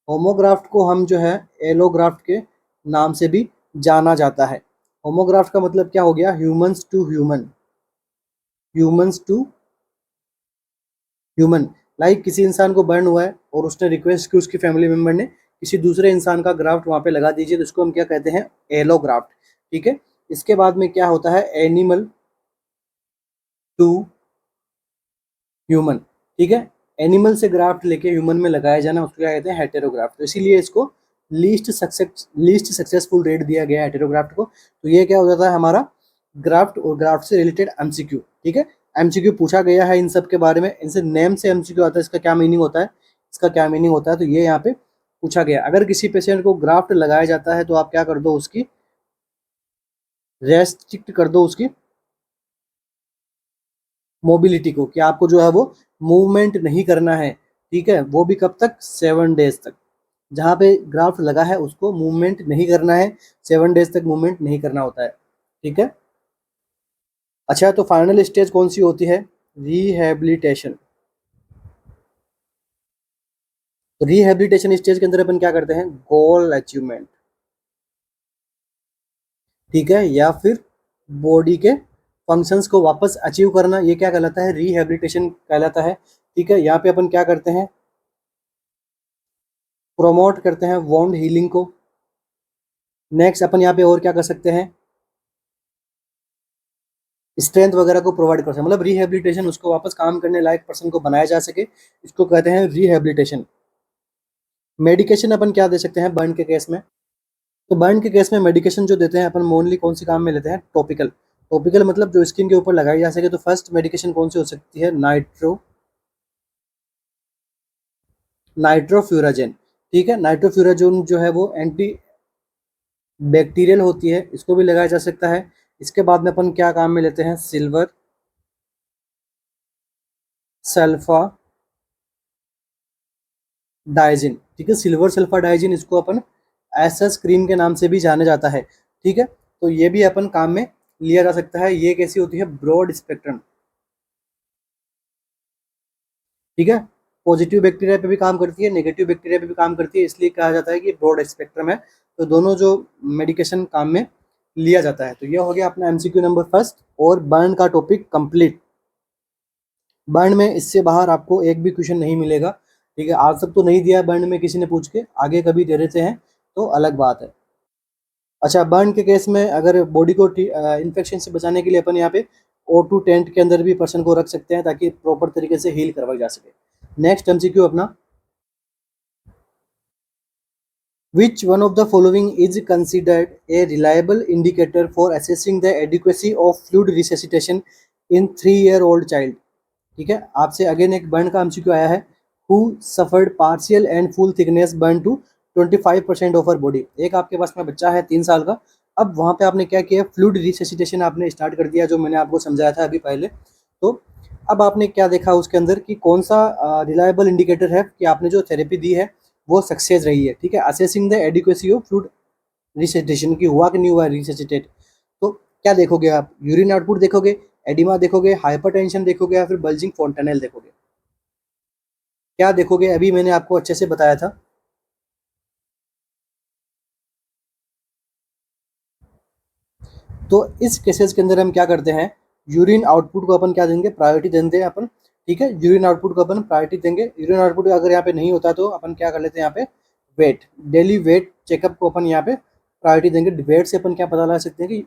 होमोग्राफ्ट को हम जो है एलोग्राफ्ट के नाम से भी जाना जाता है। होमोग्राफ्ट का मतलब क्या हो गया, humans to human. Humans to human. Like किसी इंसान को बर्न हुआ है और उसने रिक्वेस्ट की उसकी फैमिली मेंबर ने किसी दूसरे इंसान का ग्राफ्ट वहाँ पे लगा दीजिए, तो इसको हम क्या कहते हैं, एलोग्राफ्ट। ठीक है, इसके बाद में क्या होता है, एनिमल टू ह्यूमन। ठीक है, एनिमल से ग्राफ्ट लेके ह्यूमन में लगाया जाना, उसको क्या कहते हैं, हेटेरोग्राफ्ट। तो इसीलिए इसको लीस्ट सक्सेसफुल रेट दिया गया है हेटेरोग्राफ्ट को। तो ये क्या हो जाता है हमारा ग्राफ्ट और ग्राफ्ट से रिलेटेड एमसीक्यू। ठीक है, एमसीक्यू पूछा गया है इन सब के बारे में, इनसे नेम से एमसीक्यू आता है, इसका क्या मीनिंग होता है, इसका क्या मीनिंग होता है, तो ये यहाँ पे पूछा गया। अगर किसी पेशेंट को ग्राफ्ट लगाया जाता है तो आप क्या कर दो, उसकी रेस्ट्रिक्ट कर दो उसकी मोबिलिटी को, कि आपको जो है वो मूवमेंट नहीं करना है। ठीक है, वो भी कब तक, 7 डेज तक। जहाँ पे ग्राफ्ट लगा है उसको मूवमेंट नहीं करना है, 7 डेज तक मूवमेंट नहीं करना होता है। ठीक है, अच्छा, तो फाइनल स्टेज कौन सी होती है, रिहेबिलिटेशन। तो रिहेबिलिटेशन स्टेज के अंदर अपन क्या करते हैं, गोल अचीवमेंट। ठीक है, या फिर बॉडी के फंक्शंस को वापस अचीव करना, ये क्या कहलाता है, रिहेबिलिटेशन कहलाता है। ठीक है, यहाँ पे अपन क्या करते हैं, प्रोमोट करते हैं वॉन्ड हीलिंग को। नेक्स्ट अपन यहाँ पे और क्या कर सकते हैं, स्ट्रेंथ वगैरह को प्रोवाइड कर सकते हैं। मतलब रिहेबिलिटेशन, उसको वापस काम करने लायक पर्सन को बनाया जा सके, इसको कहते हैं रिहेबिलिटेशन। मेडिकेशन अपन क्या दे सकते हैं बर्न के केस में, तो बर्न के केस में मेडिकेशन जो देते हैं अपन मोनली कौन सी काम में लेते हैं, टॉपिकल। टॉपिकल मतलब जो स्किन के ऊपर लगाई जा सके। तो फर्स्ट मेडिकेशन कौन सी हो सकती है, नाइट्रोफ्यूराजेन। ठीक है, नाइट्रोफ्यूराजोन जो है वो एंटी बैक्टीरियल होती है, इसको भी लगाया जा सकता है। इसके बाद में अपन क्या काम में लेते हैं, सिल्वर सल्फा डाइजिन। ठीक है, सिल्वर सल्फा डाइजिन, इसको अपन एसएस क्रीम के नाम से भी जाना जाता है। ठीक है, तो ये भी अपन काम में लिया जा सकता है। ये कैसी होती है, ब्रॉड स्पेक्ट्रम। ठीक है, पॉजिटिव बैक्टीरिया पे भी काम करती है, नेगेटिव बैक्टीरिया पे भी काम करती है, इसलिए कहा जाता है कि ब्रॉड स्पेक्ट्रम है। तो दोनों जो मेडिकेशन काम में लिया जाता है। तो ये हो गया अपना एमसीक्यू नंबर फर्स्ट, और बर्न का टॉपिक कंप्लीट। बर्न में इससे बाहर आपको एक भी क्वेश्चन नहीं मिलेगा। ठीक है, आज तक तो नहीं दिया बर्न में किसी ने पूछ के, आगे कभी दे देते हैं तो अलग बात है। अच्छा, बर्न के केस में अगर बॉडी को इन्फेक्शन से बचाने के लिए अपन यहाँ पे O2 टेंट के अंदर भी पर्सन को रख सकते हैं, ताकि प्रॉपर तरीके से हील करवाई जा सके। नेक्स्ट एमसीक्यू अपना, which one of the following is considered a reliable indicator for assessing the adequacy of fluid resuscitation in 3-year-old child। ठीक है, आपसे अगेन एक बर्न का एमसीक्यू आया है, who suffered partial and full thickness burn to 25% of her body। एक आपके पास में बच्चा है 3 साल का, अब वहाँ पे आपने क्या किया, फ्लूइड रिससिटेशन आपने स्टार्ट कर दिया, जो मैंने आपको समझाया था अभी पहले। तो अब आपने क्या देखा उसके अंदर कि कौन सा रिलायबल इंडिकेटर है कि आपने जो थेरेपी दी है वो सक्सेस रही है, ठीक है। Assessing the adequacy of fluid resuscitation की हुआ कि नहीं हुआ रिससिटेट। तो क्या देखोगे आप, यूरिन आउटपुट देखोगे, एडिमा देखोगे, हाइपरटेंशन देखोगे, या फिर बल्जिंग फोंटेनेल देखोगे? क्या देखोगे? अभी मैंने आपको अच्छे से बताया था। तो इस केसेस के अंदर हम क्या करते हैं, यूरिन आउटपुट को अपन क्या देंगे, प्रायोरिटी देंगे अपन, ठीक है। यूरिन आउटपुट को अपन प्रायोरिटी देंगे। यूरिन आउटपुट अगर यहाँ पे नहीं होता तो अपन क्या कर लेते हैं, यहाँ पे वेट, डेली वेट चेकअप को अपन यहाँ पे प्रायोरिटी देंगे। वेट से अपन क्या पता लगा सकते हैं कि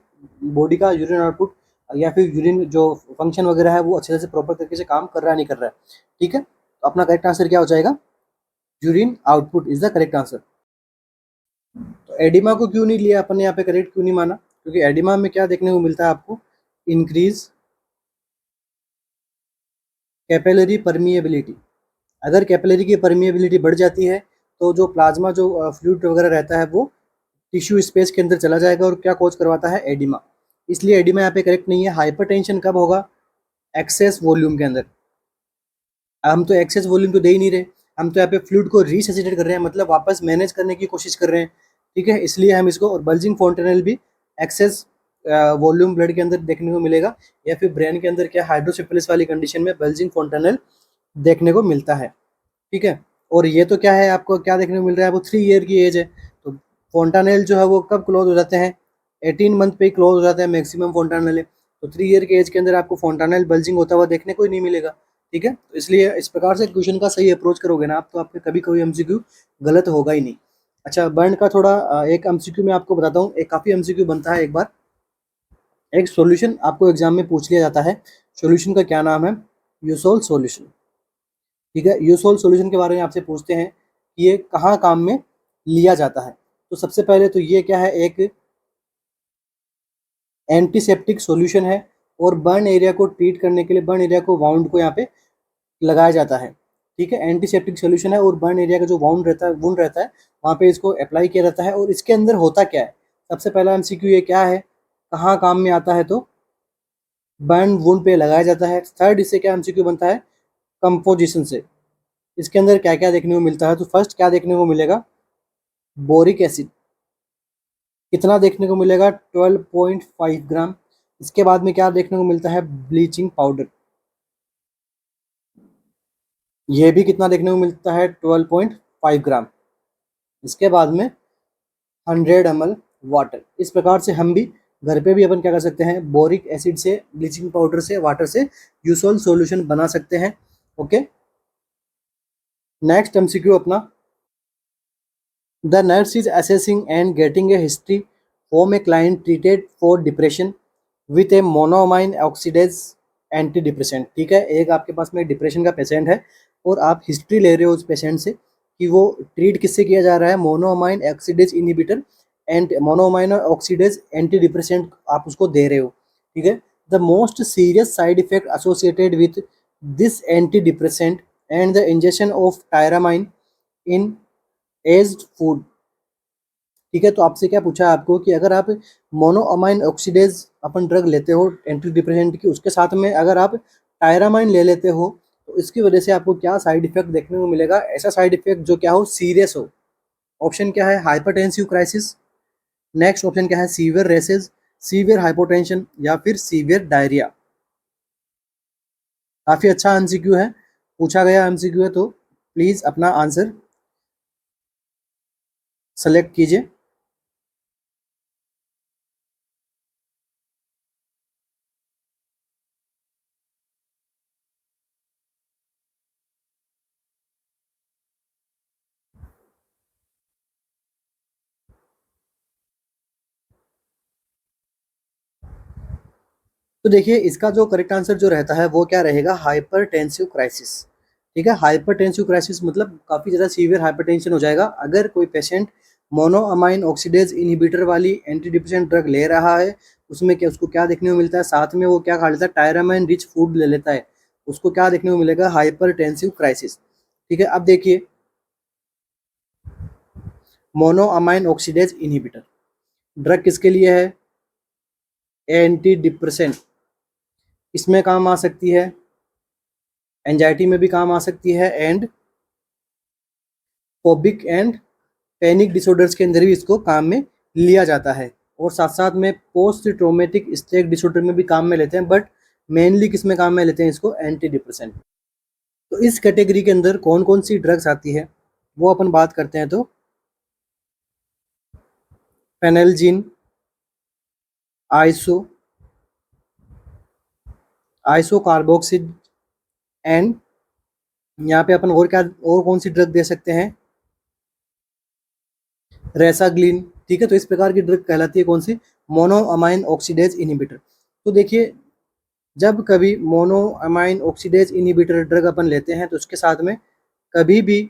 बॉडी का यूरिन आउटपुट या फिर यूरिन जो फंक्शन वगैरह है वो अच्छे से प्रॉपर तरीके से काम कर रहा है नहीं कर रहा है, ठीक है। तो अपना करेक्ट आंसर क्या हो जाएगा, urine output is the correct answer. तो एडिमा को क्यों नहीं लिया अपन ने यहाँ पे, करेक्ट क्यों नहीं माना? क्योंकि एडिमा में क्या देखने को मिलता है आपको, इंक्रीज कैपिलरी परमिएबिलिटी। अगर कैपिलरी की परमिएबिलिटी बढ़ जाती है तो जो प्लाज्मा जो फ्लूइड वगैरह रहता है वो टिश्यू स्पेस के अंदर चला जाएगा और क्या कॉज करवाता है, एडिमा। इसलिए एडिमा यहाँ पे करेक्ट नहीं है। हाइपरटेंशन कब होगा, एक्सेस वॉल्यूम के अंदर। हम तो एक्सेस वॉल्यूम तो दे ही नहीं रहे, हम तो यहाँ पे फ्लूइड को रिससिटेट कर रहे हैं, मतलब वापस मैनेज करने की कोशिश कर रहे हैं, ठीक है। इसलिए हम इसको, और बल्जिंग फोंटेनल भी एक्सेस वॉल्यूम ब्लड के अंदर देखने को मिलेगा, या फिर ब्रेन के अंदर क्या हाइड्रोसिफिलिस वाली कंडीशन में बल्जिंग फोंटेनल देखने को मिलता है, ठीक है। और ये तो क्या है, आपको क्या देखने को मिल रहा है, वो 3 ईयर की एज है। तो फोंटानेल जो है वो कब क्लोज हो जाते हैं, 18 मंथ पे ही क्लोज हो जाता है मैक्सिमम फोंटानेल है। तो 3 ईयर की एज के अंदर आपको फोंटानेल बल्जिंग होता हुआ देखने को ही नहीं मिलेगा, ठीक है। तो इसलिए इस प्रकार से क्वेश्चन का सही अप्रोच करोगे ना आप, तो आपके कभी कोई एमसीक्यू गलत होगा ही नहीं। अच्छा, बर्न का थोड़ा एक एमसीक्यू मैं आपको बताता हूँ, एक काफ़ी एमसीक्यू बनता है। एक बार एक सॉल्यूशन आपको एग्जाम में पूछ लिया जाता है, सॉल्यूशन का क्या नाम है, यूसोल सॉल्यूशन, ठीक है। यूसोल सॉल्यूशन के बारे में आपसे पूछते हैं कि ये कहाँ काम में लिया जाता है। तो सबसे पहले तो ये क्या है, एक एंटीसेप्टिक सॉल्यूशन है, और बर्न एरिया को ट्रीट करने के लिए, बर्न एरिया को, वाउंड को यहाँ पे लगाया जाता है, ठीक है। एंटीसेप्टिक सॉल्यूशन है और बर्न एरिया का जो वाउंड रहता है, वुंड रहता है, वहाँ पे इसको अप्लाई किया जाता है। और इसके अंदर होता क्या है, सबसे पहला एमसीक्यू ये क्या है, कहाँ काम में आता है, तो बर्न वुंड पे लगाया जाता है। थर्ड, इससे क्या एमसीक्यू बनता है, कंपोजिशन से इसके अंदर क्या क्या देखने को मिलता है। तो फर्स्ट क्या देखने को मिलेगा, बोरिक एसिड, कितना देखने को मिलेगा, 12.5 ग्राम। इसके बाद में क्या देखने को मिलता है, ब्लीचिंग पाउडर, ये भी कितना देखने को मिलता है, 12.5 ग्राम। इसके बाद में 100 ml वाटर। इस प्रकार से हम भी घर पे भी अपन क्या कर सकते हैं, बोरिक एसिड से, ब्लीचिंग पाउडर से, वाटर से यूसोल सॉल्यूशन बना सकते हैं, ओके। नेक्स्ट एमसीक्यू अपना, the nurse is assessing and getting a history home a client treated for depression with A monoamine oxidase anti depressant, ठीक है। एक आपके पास में डिप्रेशन का पेशेंट है और आप हिस्ट्री ले रहे हो उस पेशेंट से कि वो ट्रीट किससे किया जा रहा है, monoamine oxidase inhibitor and monoamine oxidase anti depressant आप उसको दे रहे हो, ठीक है। The most serious side effect associated with this anti depressant and the injection of tyramine in aged food, ठीक है। तो आपसे क्या पूछा है आपको कि अगर आप मोनोअमाइन ऑक्सीडेज अपन ड्रग लेते हो एंटी डिप्रेसेंट की, उसके साथ में अगर आप टायरामाइन ले लेते हो, तो इसकी वजह से आपको क्या साइड इफेक्ट देखने को मिलेगा, ऐसा साइड इफेक्ट जो क्या हो, सीरियस हो। ऑप्शन क्या है, हाइपरटेंसिव क्राइसिस, नेक्स्ट ऑप्शन क्या है, सीवियर रेसेस, सीवियर हाइपोटेंशन, या फिर सीवियर डायरिया। काफ़ी अच्छा एमसीक्यू है, पूछा गया एमसीक्यू है, तो प्लीज़ अपना आंसर सेलेक्ट कीजिए। तो देखिए इसका जो करेक्ट आंसर जो रहता है वो क्या रहेगा, हाइपरटेंसिव क्राइसिस, ठीक है। हाइपरटेंसिव क्राइसिस मतलब काफ़ी ज़्यादा सीवियर हाइपरटेंशन हो जाएगा अगर कोई पेशेंट मोनोअमाइन ऑक्सीडेज इनिबिटर वाली एंटी डिप्रेसेंट ड्रग ले रहा है। उसमें क्या, उसको क्या देखने को मिलता है, साथ में वो क्या खा लेता है, टायरामाइन रिच फूड ले लेता है, उसको क्या देखने को मिलेगा, हाइपरटेंसिव क्राइसिस, ठीक है। अब देखिए मोनोअमाइन ऑक्सीडेज इनिबिटर ड्रग किसके लिए है, एंटी डिप्रेसेंट, इसमें काम आ सकती है, एंजाइटी में भी काम आ सकती है, and phobic and panic disorders के अंदर भी इसको काम में लिया जाता है, और साथ साथ में पोस्ट ट्रोमेटिक स्ट्रेस डिसऑर्डर में भी काम में लेते हैं, बट मेनली किस में काम में लेते हैं इसको, एंटी डिप्रेसेंट। तो इस कैटेगरी के अंदर कौन कौन सी ड्रग्स आती है वो अपन बात करते हैं। तो फेनेल्जिन, आइसो आइसोकार्बोक्सिल, एंड यहाँ पे अपन और क्या, और कौन सी ड्रग दे सकते हैं, रेसाग्लिन। ठीक है, तो इस प्रकार की ड्रग कहलाती है कौन सी, मोनोअमाइन ऑक्सीडेज इनहिबिटर। तो देखिए, जब कभी मोनोअमाइन ऑक्सीडेज इनहिबिटर ड्रग अपन लेते हैं तो उसके साथ में कभी भी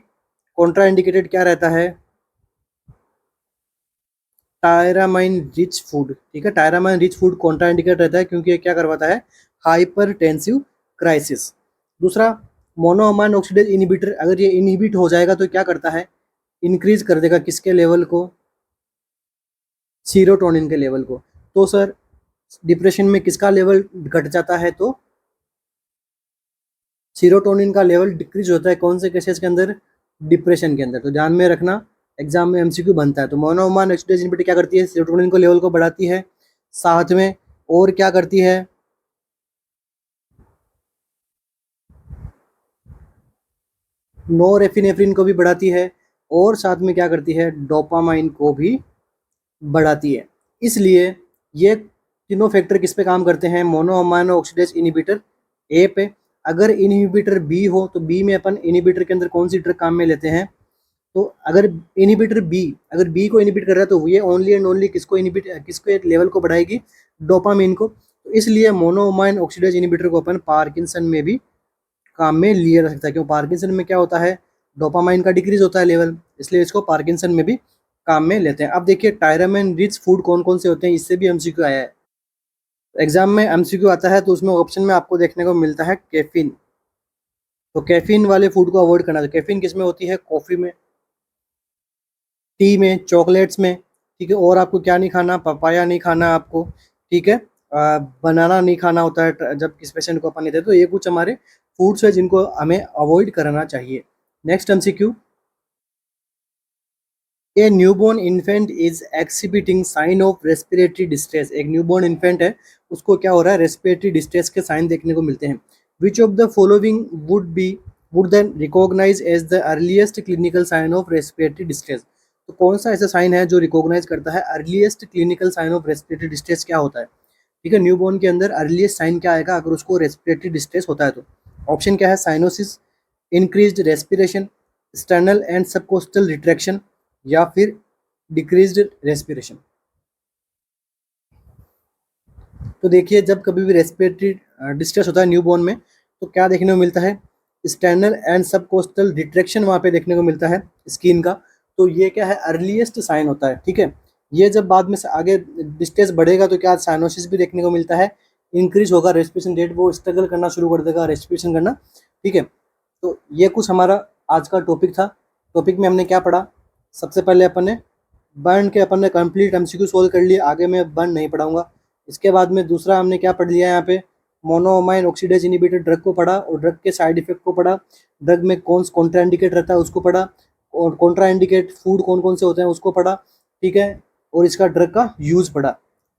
कॉन्ट्राइंडिकेटेड क्या रहता है, टायरामाइन रिच फूड। ठीक है, टायरामाइन रिच फूड कॉन्ट्राइंडिकेट रहता है क्योंकि ये क्या करवाता है, हाइपरटेंसिव क्राइसिस। दूसरा, मोनोअमाइन ऑक्सीडेज इनहिबिटर अगर ये इनहिबिट हो जाएगा तो क्या करता है, इंक्रीज कर देगा किसके लेवल को, सीरोटोनिन के लेवल को। तो सर डिप्रेशन में किसका लेवल घट जाता है, तो सीरोटोनिन का लेवल डिक्रीज होता है। कौन से केसेस के अंदर, डिप्रेशन के अंदर। तो ध्यान में रखना, एग्जाम में एमसीक्यू बनता है। तो मोनोअमाइन ऑक्सीडेज इनहिबिटर क्या करती है, सीरोटोनिन को लेवल को बढ़ाती है, साथ में और क्या करती है, नोरेफिनेफ्रिन को भी बढ़ाती है, और साथ में क्या करती है, डोपामाइन को भी बढ़ाती है। इसलिए ये तीनों फैक्टर किस पे काम करते हैं, मोनोअमाइनो ऑक्सीडेज इनहिबिटर ए पे। अगर इनहिबिटर बी हो तो बी में अपन इनहिबिटर के अंदर कौन सी ड्रग काम में लेते हैं, तो अगर इनहिबिटर बी, अगर बी को इनहिबिट कर रहा है तो ये ओनली एंड ओनली किसको इनहिबिट, किसको लेवल को बढ़ाएगी, डोपामिन को। तो इसलिए मोनोअमाइन ऑक्सीडेज इनहिबिटर को अपन पार्किंसन में भी काम में लिया जा सकता है। क्यों, पार्किंसन में क्या होता है, डोपामाइन का डिक्रीज होता है लेवल, इसलिए इसको पार्किंसन में भी काम में लेते हैं। अब देखिए, टायरामाइन रिच फूड कौन कौन से होते हैं, इससे भी एमसीक्यू आया है। एग्जाम में एमसीक्यू आता है तो उसमें ऑप्शन में आपको देखने को मिलता है कैफीन। तो कैफीन वाले फूड को अवॉइड करना। तो कैफीन किस में होती है, कॉफी में, टी में, चॉकलेट्स में। ठीक है, और आपको क्या नहीं खाना, पपाया नहीं खाना आपको। ठीक है, बनाना नहीं खाना होता है जब किस पेशेंट को अपन लेते हैं। तो ये कुछ हमारे फूड्स है जिनको हमें अवॉइड करना चाहिए। Next MCQ, a newborn infant is exhibiting sign of respiratory distress. एक न्यूबॉर्न इन्फेंट है, उसको क्या हो रहा है, रेस्पिरेटरी डिस्ट्रेस के साइन देखने को मिलते हैं। Which of the following would then recognise as the earliest clinical sign of respiratory distress. तो कौन सा ऐसा साइन है जो रिकॉग्नाइज करता है earliest clinical sign of respiratory distress क्या होता है। ठीक है, न्यूबॉर्न के अंदर अर्लीस्ट साइन क्या आएगा अगर उसको रेस्पिरेटरी डिस्ट्रेस होता है तो। ऑप्शन क्या है, cyanosis, increased respiration, sternal and subcostal retraction, या फिर डिक्रीज्ड रेस्पिरेशन। तो देखिए, जब कभी भी रेस्पिरेटरी डिस्ट्रेस होता है न्यूबॉर्न में तो क्या देखने को मिलता है, स्टर्नल एंड सबकोस्टल रिट्रैक्शन वहाँ पे देखने को मिलता है स्किन का। तो ये क्या है, अर्लीस्ट साइन होता है। ठीक है, ये जब बाद में से आगे डिस्ट्रेस बढ़ेगा तो क्या साइनोसिस भी देखने को मिलता है, इंक्रीज होगा रेस्पिरेशन रेट, वो स्ट्रगल करना शुरू कर देगा रेस्पिरेशन करना। ठीक है, तो ये कुछ हमारा आज का टॉपिक था। टॉपिक में हमने क्या पढ़ा, सबसे पहले अपन ने बर्न के अपन ने कंप्लीट एमसीक्यू सोल्व कर लिए, आगे मैं बर्न नहीं पढ़ाऊंगा। इसके बाद में दूसरा हमने क्या पढ़ लिया यहाँ पे, मोनोअमाइन ऑक्सीडेज इनहिबिटर ड्रग को पढ़ा और ड्रग के साइड इफेक्ट को पढ़ा, ड्रग में कौन कॉन्ट्राइंडिकेट रहता है उसको पढ़ा, और कॉन्ट्राइंडिकेट फूड कौन कौन से होते हैं उसको पढ़ा। ठीक है, और इसका ड्रग का यूज़ पढ़ा।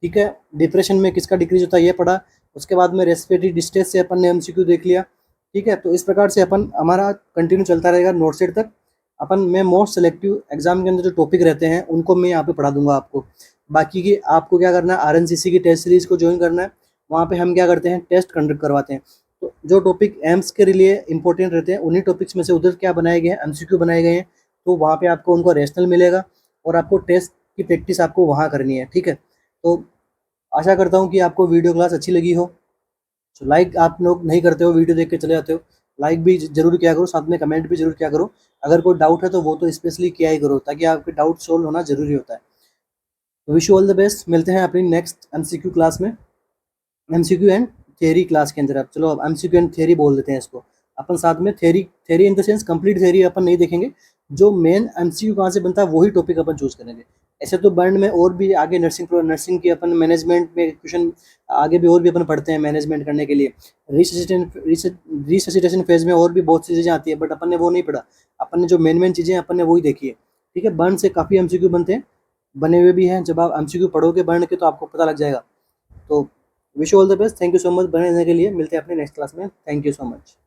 ठीक है, डिप्रेशन में किसका डिक्रीज होता है ये पढ़ा। उसके बाद में रेस्पिरेटरी डिस्ट्रेस से अपन ने एमसीक्यू देख लिया। ठीक है, तो इस प्रकार से अपन हमारा कंटिन्यू चलता रहेगा नोट सेट तक। अपन मैं मोस्ट सेलेक्टिव एग्जाम के अंदर जो टॉपिक रहते हैं उनको मैं यहाँ पे पढ़ा दूंगा आपको। बाकी की आपको क्या करना है, आरएनसीसी की टेस्ट सीरीज को ज्वाइन करना है। वहाँ पे हम क्या करते हैं, टेस्ट कंडक्ट करवाते हैं। तो जो टॉपिक एम्स के लिए इंपॉर्टेंट रहते हैं उन्हीं टॉपिक्स में से उधर क्या बनाए गए हैं, एमसीक्यू बनाए गए हैं। तो वहाँ पे आपको उनको रेशनल मिलेगा और आपको टेस्ट की प्रैक्टिस आपको वहाँ करनी है। ठीक है, तो आशा करता हूँ कि आपको वीडियो क्लास अच्छी लगी हो। तो लाइक आप लोग नहीं करते हो, वीडियो देख के चले जाते हो, लाइक भी जरूर किया करो, साथ में कमेंट भी जरूर किया करो। अगर कोई डाउट है तो वो तो स्पेशली किया ही करो, ताकि आपके डाउट सोल्व होना जरूरी होता है। तो wish you all the best, मिलते हैं अपनी नेक्स्ट एमसीक्यू क्लास में, एमसीक्यू एंड थियरी क्लास के अंदर। अब चलो, अब एमसीक्यू एंड थियरी बोल देते हैं इसको अपन साथ में। Theory in the sense complete theory अपन नहीं देखेंगे, जो मेन एमसीक्यू कहाँ से बनता है वही टॉपिक अपन चूज करेंगे। ऐसे तो बर्न में और भी आगे नर्सिंग की अपन मैनेजमेंट में क्वेश्चन आगे भी और भी अपन पढ़ते हैं मैनेजमेंट करने के लिए। रिससिटेशन फेज में और भी बहुत सी चीज़ें आती है, बट अपन ने वो नहीं पढ़ा। अपन ने जो मेन चीज़ें अपन ने वही देखी है। ठीक है, बर्न से काफ़ी एमसीक्यू बनते हैं, बने हुए भी हैं। जब आप एमसीक्यू पढ़ोगे बर्न के तो आपको पता लग जाएगा। तो wish you all the best. Thank you so much बने रहने के लिए। मिलते हैं अपने नेक्स्ट क्लास में। Thank you so much.